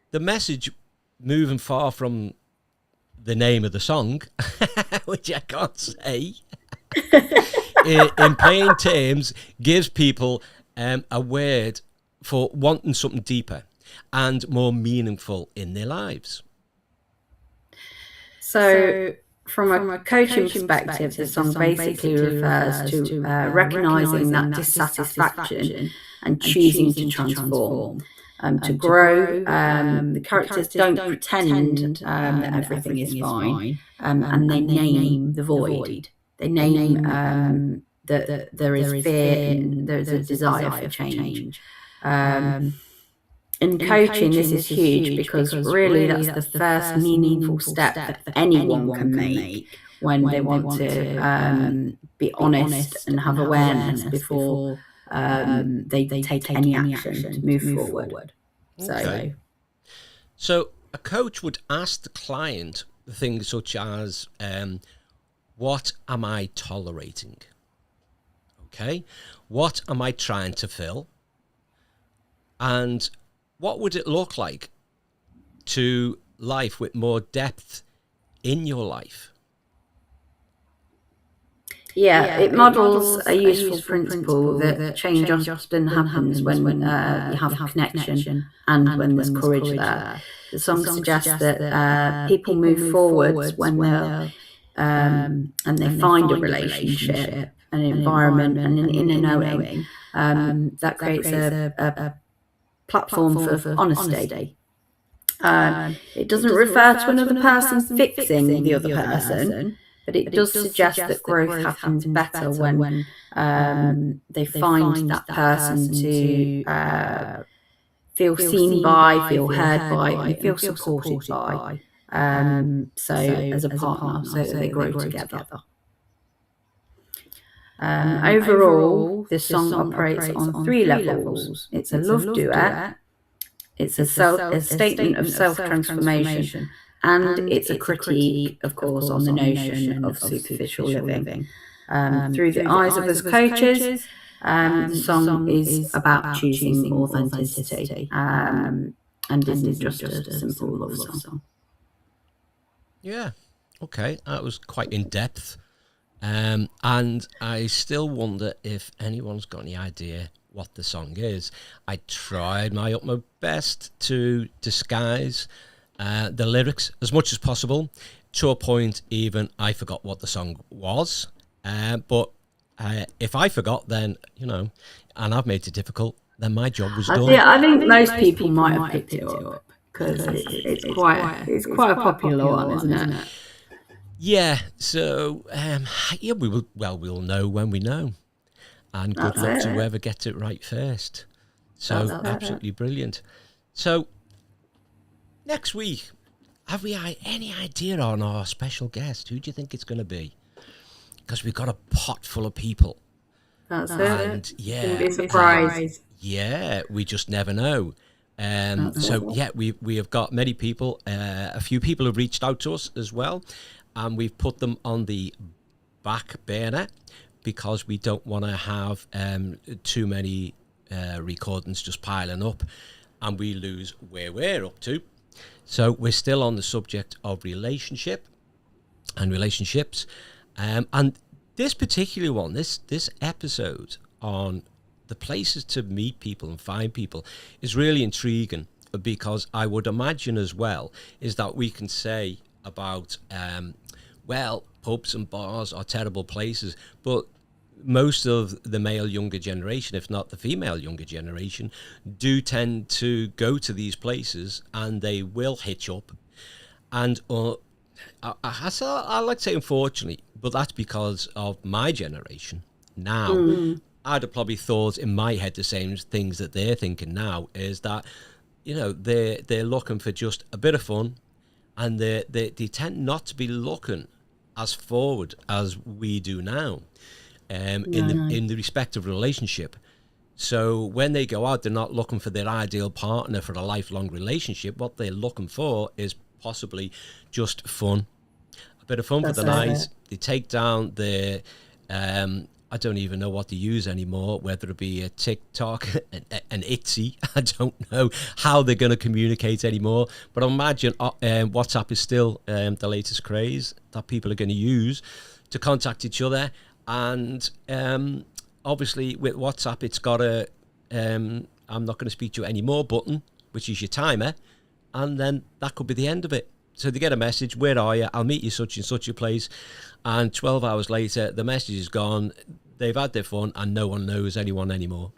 the message, moving far from the name of the song, which I can't say, in plain terms, gives people a word for wanting something deeper and more meaningful in their lives. So from a coaching perspective, the song basically refers to recognising that dissatisfaction and choosing to transform. To grow, the characters don't pretend that everything is fine, and they name the void. They name that there is fear and there's a desire for change. In coaching, this is huge because really that's the first meaningful step that anyone can make when they want to be honest and have awareness before they take any action to move forward. Okay. So a coach would ask the client things such as, what am I tolerating? Okay. What am I trying to fill? And what would it look like to life with more depth in your life? Yeah, it models a useful principle that change often happens when you have connection and when there's courage there. The song suggests that people move forwards when they're and they find a relationship, an environment, and an inner knowing that creates a platform for honesty. It doesn't refer to another person fixing the other person, but it does suggest that growth happens better when they find that person to feel seen by, feel heard by, and feel supported by. So as a partner, so that they grow together. Overall, this song operates on 3 levels. It's a love duet, it's a statement of self-transformation, and it's a critique, of course, on the notion of superficial living. Through the eyes of us coaches, the song is about choosing authenticity and isn't just a simple love song. Yeah, okay, that was quite in-depth. And I still wonder if anyone's got any idea what the song is. I tried my utmost best to disguise the lyrics as much as possible. to a point even I forgot what the song was. But if I forgot, then, and I've made it difficult, then my job was done. I think most people might have picked it up because it's quite a popular one, isn't it? Yeah. So we'll know when we know, and good luck to whoever gets it right first. So absolutely brilliant. So next week, have we any idea on our special guest? Who do you think it's going to be? Because we've got a pot full of people. That's it. Yeah, it's gonna be a surprise. Yeah, we just never know. We have got many people. A few people have reached out to us as well, and we've put them on the back burner because we don't want to have too many recordings just piling up, and we lose where we're up to. So we're still on the subject of relationship and relationships, and this particular one, this episode on the places to meet people and find people is really intriguing, because I would imagine as well is that we can say about pubs and bars are terrible places, but most of the male younger generation, if not the female younger generation, do tend to go to these places and they will hitch up. And I like to say unfortunately, but that's because of my generation. Now, I'd have probably thought in my head the same things that they're thinking now, is that, they're looking for just a bit of fun, and they tend not to be looking as forward as we do now. In the respective relationship. So when they go out, they're not looking for their ideal partner for a lifelong relationship. What they're looking for is possibly just fun, a bit of fun for the night. They take down their I don't even know what to use anymore, whether it be a TikTok, an Etsy. I don't know how they're going to communicate anymore. But I imagine WhatsApp is still the latest craze that people are going to use to contact each other. And obviously with WhatsApp, it's got a I'm not going to speak to you anymore button, which is your timer. And then that could be the end of it. So they get a message, where are you? I'll meet you such and such a place. And 12 hours later, the message is gone. They've had their fun and no one knows anyone anymore.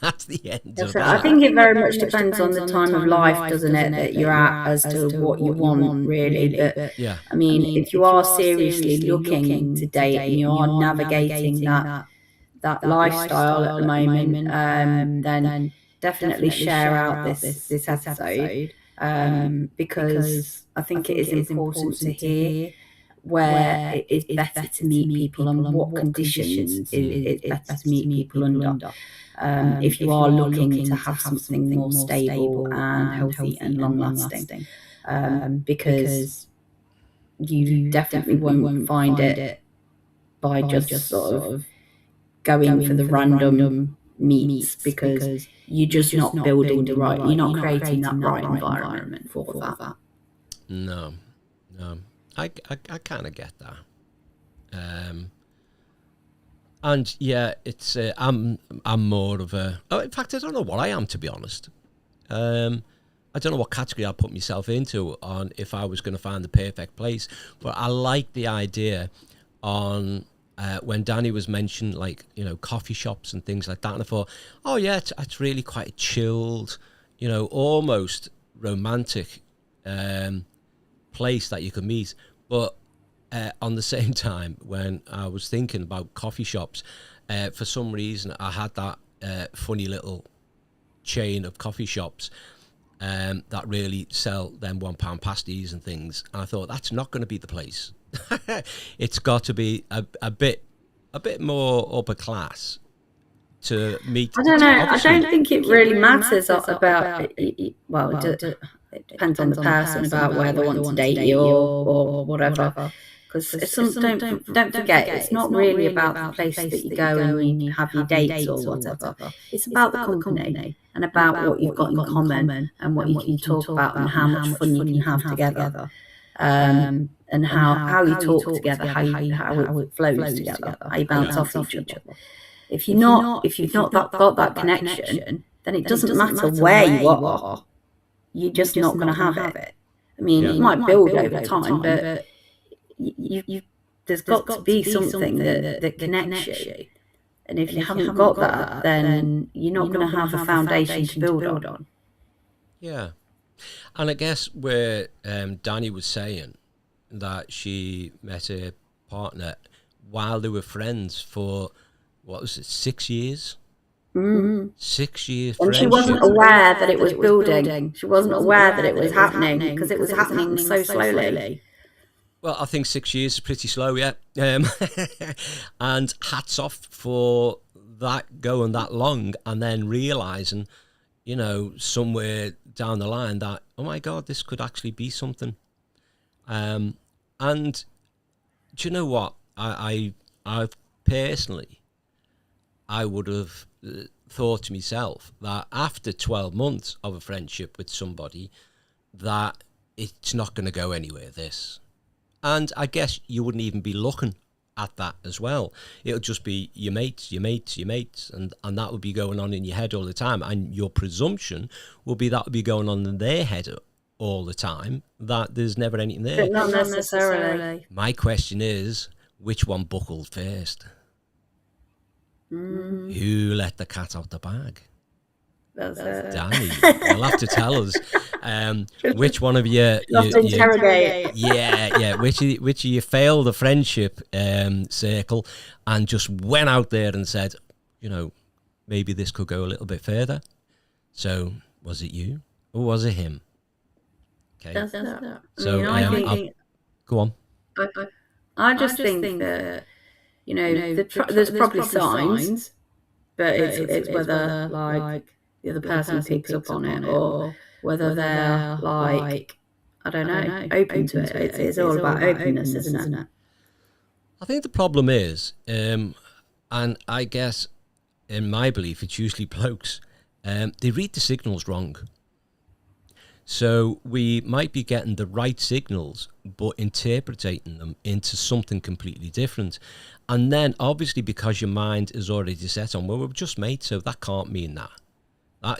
That's the end of that. I think it very much depends on the time of life, doesn't it, that you're at as to what you want, really. But yeah. I mean, if you are seriously looking to date and you are navigating that lifestyle at the moment, then definitely share out this episode, because I think it is important to hear where it is better to meet people and what conditions it's better to meet people under. If you are looking to have something more stable and healthy and long lasting, because you definitely won't find it by just sort of going for the random meets, because you're just not building you're not creating that right environment for that. No. I kind of get that, and yeah, it's I'm more of a. Oh, in fact, I don't know what I am, to be honest. I don't know what category I'd put myself into on if I was going to find the perfect place. But I like the idea on when Danny was mentioned, like, coffee shops and things like that, and I thought, oh yeah, it's really quite a chilled, almost romantic. Place that you could meet. But on the same time, when I was thinking about coffee shops, for some reason I had that funny little chain of coffee shops that really sell them £1 pasties and things, and I thought that's not going to be the place. It's got to be a bit more upper class to meet. I don't know. I don't think it really matters about it depends on the person about where they want to date you or whatever. Because don't forget, it's not really about the place that you go and you have your dates or whatever. It's about the company and about what you've got in common and what you can talk about and how much fun you can have together, and how you talk together, how it flows together, how you bounce off each other. If you've not got that connection, then it doesn't matter where you are. You're just not going to have it. I mean, it might build over time, but there's got to be something that connects you. And if you haven't got that, then you're not going to have a foundation to build on. Yeah. And I guess where Danny was saying that she met her partner while they were friends for, 6 years? Mm-hmm. 6 years and she wasn't aware that it was building. She wasn't aware that it was happening because it was happening so slowly. Well, I think 6 years is pretty slow, yeah. And hats off for that going that long and then realising, somewhere down the line that, oh my God, this could actually be something. And do you know what? I personally, I would have thought to myself that after 12 months of a friendship with somebody, that it's not going to go anywhere, this. And I guess you wouldn't even be looking at that as well. It'll just be your mates, and that would be going on in your head all the time. And your presumption will be that would be going on in their head all the time, that there's never anything there. But not necessarily. My question is, which one buckled first? Who let the cat out the bag? That's it. Danny, you'll have to tell us which one of you interrogate. Yeah. Which of you failed the friendship circle and just went out there and said, maybe this could go a little bit further. So, was it you or was it him? Okay. That's it. So, go on. I just think that there's probably signs, but it's whether like the other person picks up on it or whether they're like, I don't know, open to it. It's all about openness, isn't it? I think the problem is, and I guess in my belief, it's usually blokes, they read the signals wrong. So we might be getting the right signals, but interpreting them into something completely different. And then obviously because your mind is already set on, well, we're just mates, so that can't mean that.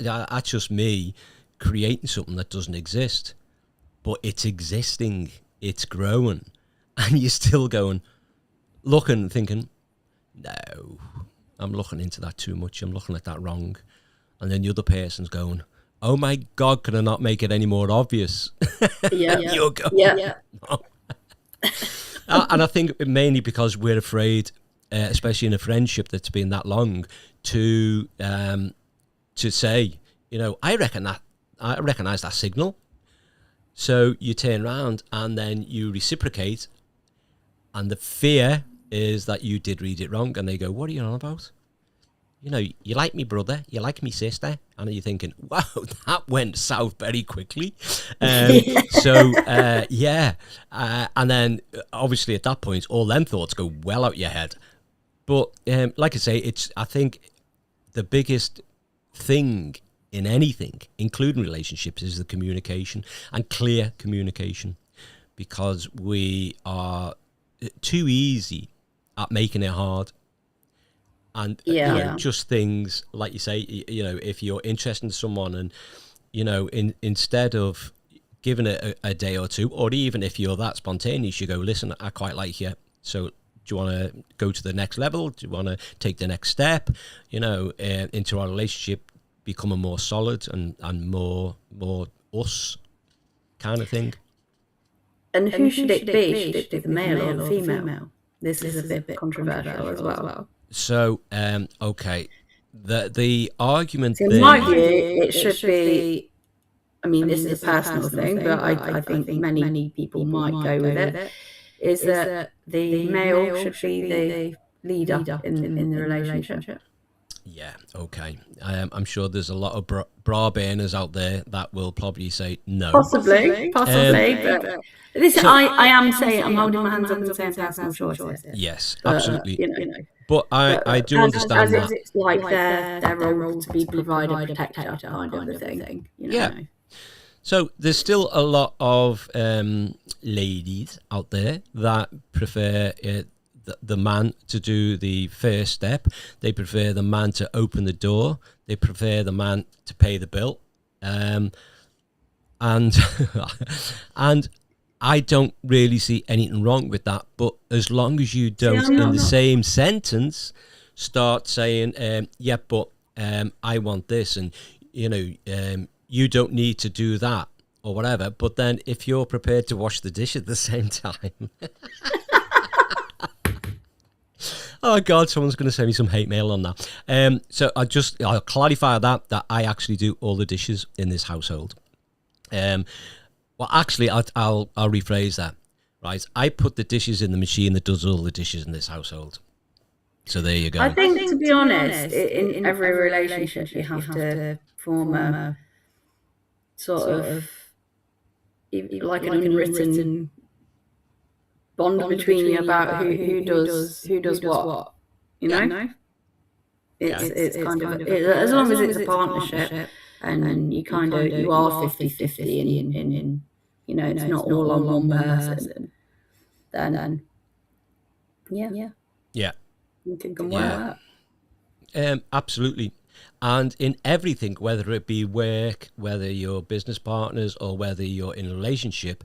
That's just me creating something that doesn't exist. But it's existing, it's growing. And you're still looking and thinking, no, I'm looking into that too much, I'm looking at that wrong. And then the other person's going, oh my God, can I not make it any more obvious? Yeah. No. And I think mainly because we're afraid, especially in a friendship that's been that long, to say, I recognize that signal. So you turn around and then you reciprocate, and the fear is that you did read it wrong, and they go, what are you on about? You like me brother, you like me sister, and you're thinking, wow, that went south very quickly. And then obviously at that point, all them thoughts go well out your head. But like I say, I think the biggest thing in anything, including relationships, is the communication, and clear communication, because we are too easy at making it hard. And just things like you say, if you're interested in someone, and instead of giving it a day or two, or even if you're that spontaneous, you go, listen, I quite like you, so do you want to go to the next level? Do you want to take the next step? Into our relationship, becoming more solid and more us kind of thing. And who should it be? Should it be the male or the female? This is a bit controversial as well. So, okay, the argument in my view, it should be, this is a personal thing, but I think many people might go with it, is that the male should be the leader in the relationship. Yeah, okay. I'm sure there's a lot of bra burners out there that will probably say no. Possibly. But I am saying, I'm holding my hands up and saying personal choice. Yes, absolutely. But I do understand that. It's like their role to be provider, protector kind of thing. Yeah. So there's still a lot of ladies out there that prefer the man to do the first step. They prefer the man to open the door. They prefer the man to pay the bill. And I don't really see anything wrong with that. But as long as you don't, I'm in the not- same sentence, start saying, yeah, but I want this, and you don't need to do that or whatever. But then if you're prepared to wash the dish at the same time, oh God, someone's going to send me some hate mail on that. So I'll clarify that I actually do all the dishes in this household. Well, actually, I'll rephrase that. Right, I put the dishes in the machine that does all the dishes in this household. So there you go. I think, to be honest, in every relationship, you have to form a sort of like an unwritten bond between you about who does what. You know, it's kind of as long as it's a partnership and you kind of you are 50-50 in it's not all on one person. Then yeah. You can work. Absolutely. And in everything, whether it be work, whether you're business partners or whether you're in a relationship,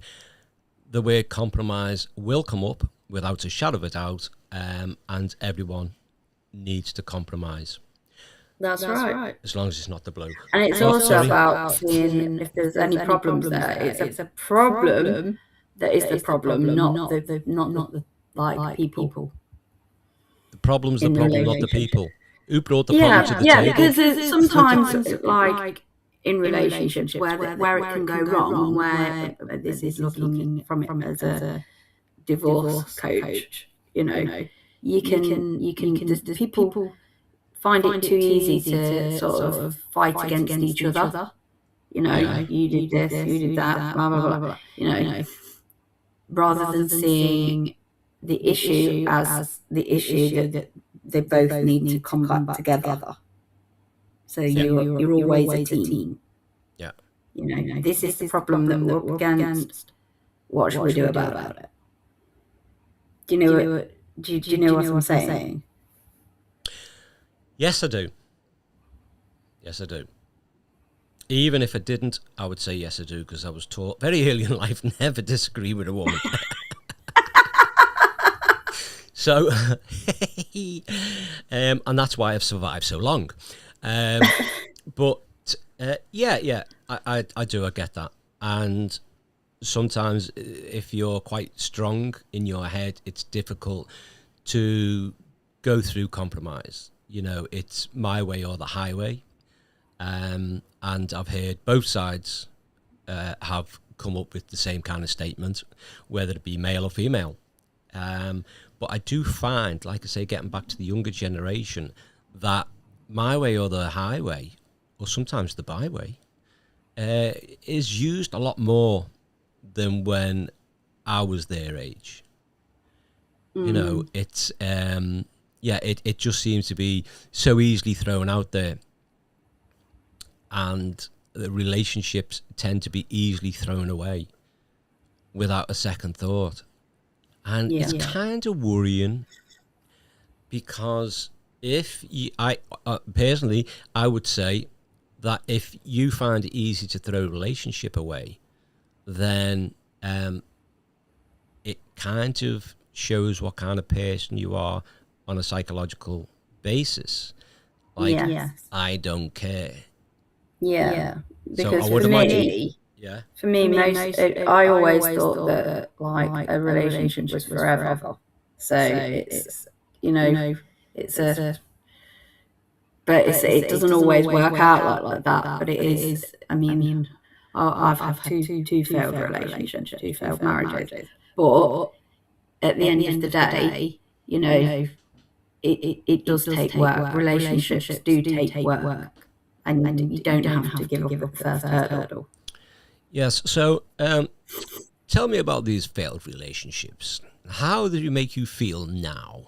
the word compromise will come up without a shadow of a doubt, and everyone needs to compromise. That's right. As long as it's not the bloke. And it's also about seeing if there's any problems there. It's a problem that is the problem, not the people. The problem's the in the problem, not the relationship. people. Who brought the problem to the table? Because there's sometimes like in relationships where it can go wrong, where this is looking from it as a divorce coach. You can just people find it too easy to sort of fight against each other. You did this, you did that, blah blah blah. Rather than seeing the issue as the issue that they both need to combat together. So you're always a team. Yeah. This is the problem that we're up against. What should we do about it? Do you know what I'm saying? Yes, I do. Even if I didn't, I would say yes, I do, because I was taught very early in life never disagree with a woman. So, and that's why I've survived so long. But yeah, I do. I get that. And sometimes if you're quite strong in your head, it's difficult to go through compromise. It's my way or the highway. And I've heard both sides have come up with the same kind of statement, whether it be male or female. But I do find, like I say, getting back to the younger generation, that my way or the highway, or sometimes the byway, is used a lot more than when I was their age. It's it just seems to be so easily thrown out there, and the relationships tend to be easily thrown away without a second thought. And it's kind of worrying, because personally, I would say that if you find it easy to throw a relationship away, then it kind of shows what kind of person you are on a psychological basis. I don't care. Yeah. So Because I would for imagine. me, Yeah. I always thought that like a relationship was forever. So it's it's a, but it doesn't always work out like that. But it is. I mean, I've had two failed relationships, two failed marriages. But at the end of the day, it does take work. Relationships do take work, and you don't have to give up the first hurdle. Yes. So tell me about these failed relationships. How do you make you feel now?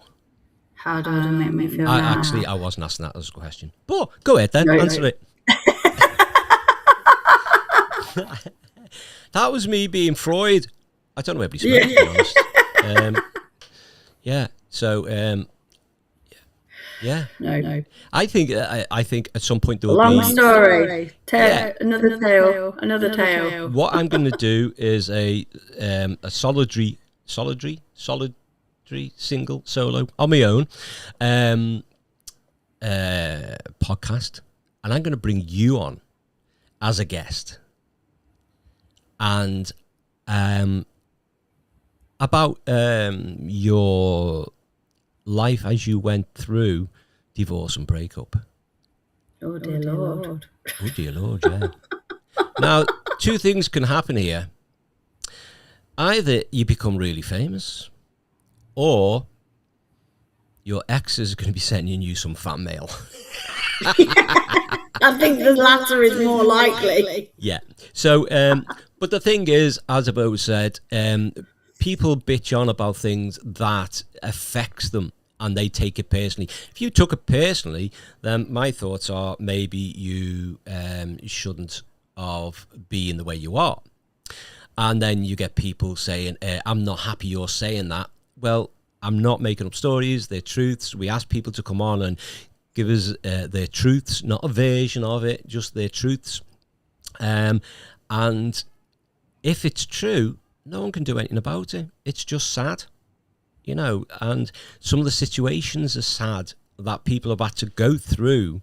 How do I make me feel now? Actually, I wasn't asking that as a question. But go ahead then, answer it. That was me being Freud. I don't know where he's to be honest. Yeah. So, Yeah. No. I think at some point there will Long be story. Another tale. What I'm going to do is a solitary single solo on my own podcast, and I'm going to bring you on as a guest, and about your life as you went through divorce and breakup. Oh dear Lord. Oh dear Lord, yeah. Now, two things can happen here. Either you become really famous, or your ex is going to be sending you some fan mail. I think the latter is more likely. Yeah. So, but the thing is, as I've always said, people bitch on about things that affects them, and they take it personally. If you took it personally, then my thoughts are maybe you shouldn't have been the way you are. And then you get people saying, I'm not happy you're saying that. Well, I'm not making up stories. They're truths. We ask people to come on and give us their truths, not a version of it, just their truths. And if it's true, no one can do anything about it. It's just sad. You know, and some of the situations are sad that people have had to go through,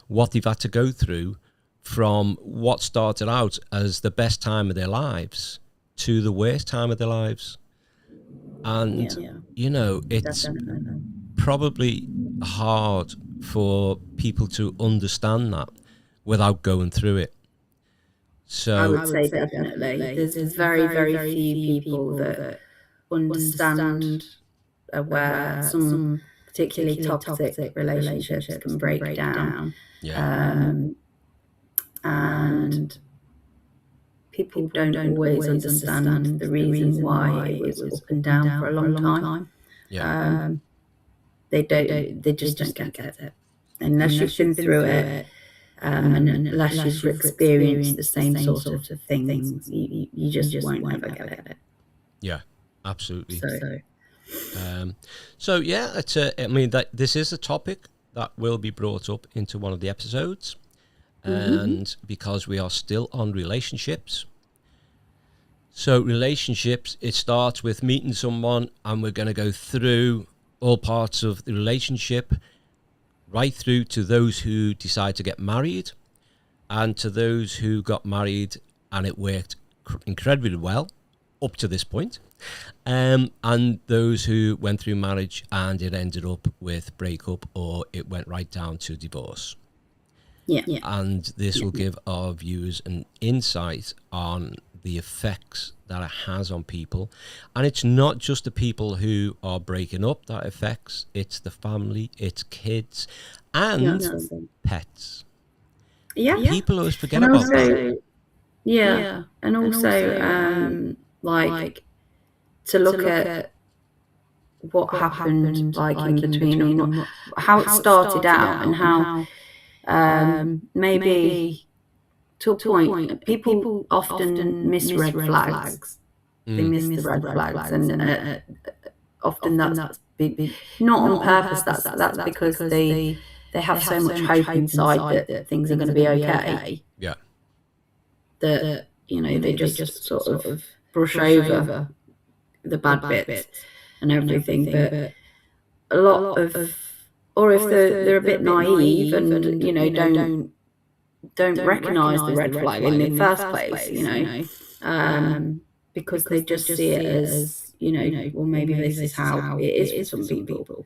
what they've had to go through from what started out as the best time of their lives to the worst time of their lives. And, you know, it's probably hard for people to understand that without going through it. So I would say definitely. There's very, very few people that understand where some particularly toxic relationships can break down. And people don't always understand the reason why it was up and down for a long time. They just don't get it. Unless you've been through it, and unless you've experienced the same sort of things, you just won't ever get it. Yeah, absolutely. So yeah, it's I mean, that this is a topic that will be brought up into one of the episodes, and because we are still on relationships. So relationships, it starts with meeting someone, and we're going to go through all parts of the relationship, right through to those who decide to get married, and to those who got married and it worked incredibly well up to this point. And those who went through marriage and it ended up with breakup, or it went right down to divorce. And this will give our viewers an insight on the effects that it has on people. And it's not just the people who are breaking up that affects, it's the family, it's kids, and pets. People always forget about that. And also like to look at what happened like in between, and how it started out, and how maybe to a point people often miss red flags. They miss the red flags, and often that's not on purpose. That's because they have so much hope inside that things are going to be okay. That they just sort of brush over the bad bits and everything. But a lot of, or if they're a bit naive and don't recognise the red flag in the first place, because they just see it as well, maybe this is how it is for some people.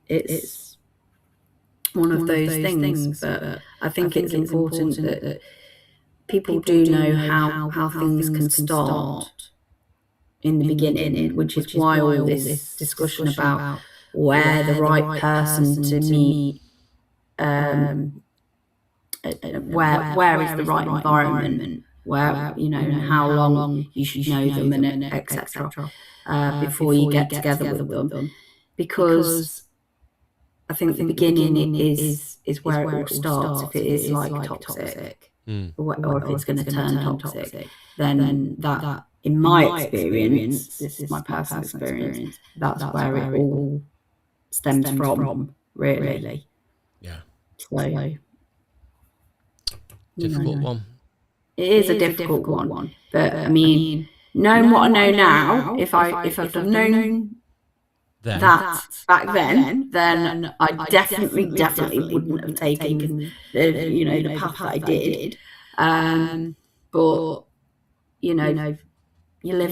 It's one of those things. But I think it's important that people do know how things can start in the beginning, which is why all this discussion about where the right person to meet, where is the right environment, where how long you should know them, and etc. Before you get together with them, because I think the beginning is where it all starts. If it is like toxic, or if it's going to turn toxic, then that, in my experience, this is my personal experience, that's where it all stems from, really. Yeah. So Difficult one. it is a difficult one. But I mean, knowing what I know now, if I'd have known that back then I definitely wouldn't have taken the path that I did. But you live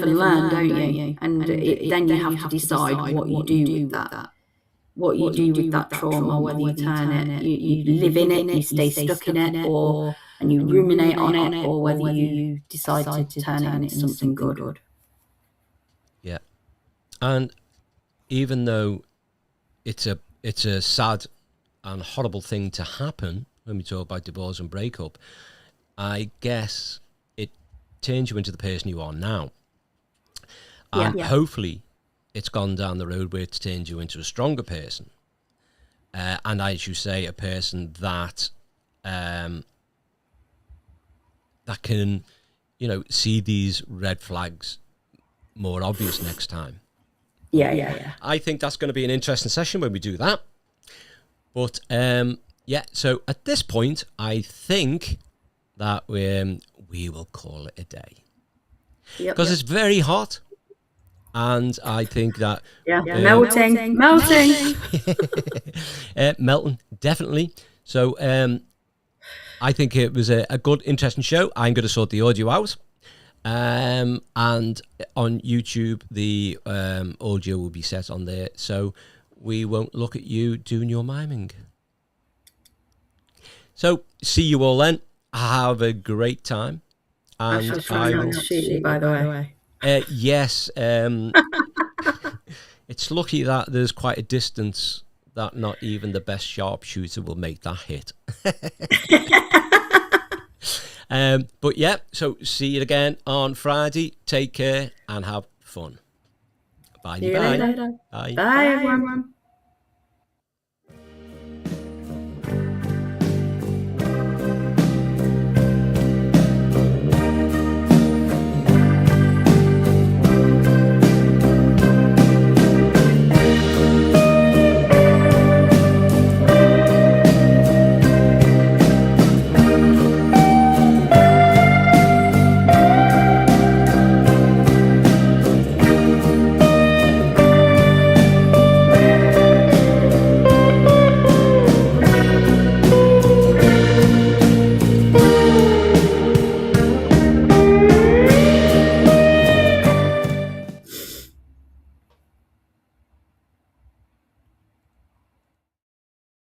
and learn, don't you? And then you have to decide what you do with that. What you do with that trauma, whether you turn it, you live in it, you stay stuck in it, and you ruminate on it, or whether you decide to turn it into something good. Yeah. And even though it's a sad and horrible thing to happen when we talk about divorce and breakup, I guess it turns you into the person you are now. And hopefully it's gone down the road where it's turned you into a stronger person. And as you say, a person that that can, see these red flags more obvious next time. Yeah. I think that's going to be an interesting session when we do that. But so at this point, I think that we will call it a day. Because it's very hot. And I think that... melting. Melting, definitely. So I think it was a good, interesting show. I'm going to sort the audio out. And on YouTube, the audio will be set on there. So we won't look at you doing your miming. So see you all then. Have a great time. And I will shoot you, by the way. Yes. It's lucky that there's quite a distance that not even the best sharpshooter will make that hit. But yeah, so see you again on Friday. Take care and have fun. Bye. See you later. Bye. Bye, everyone.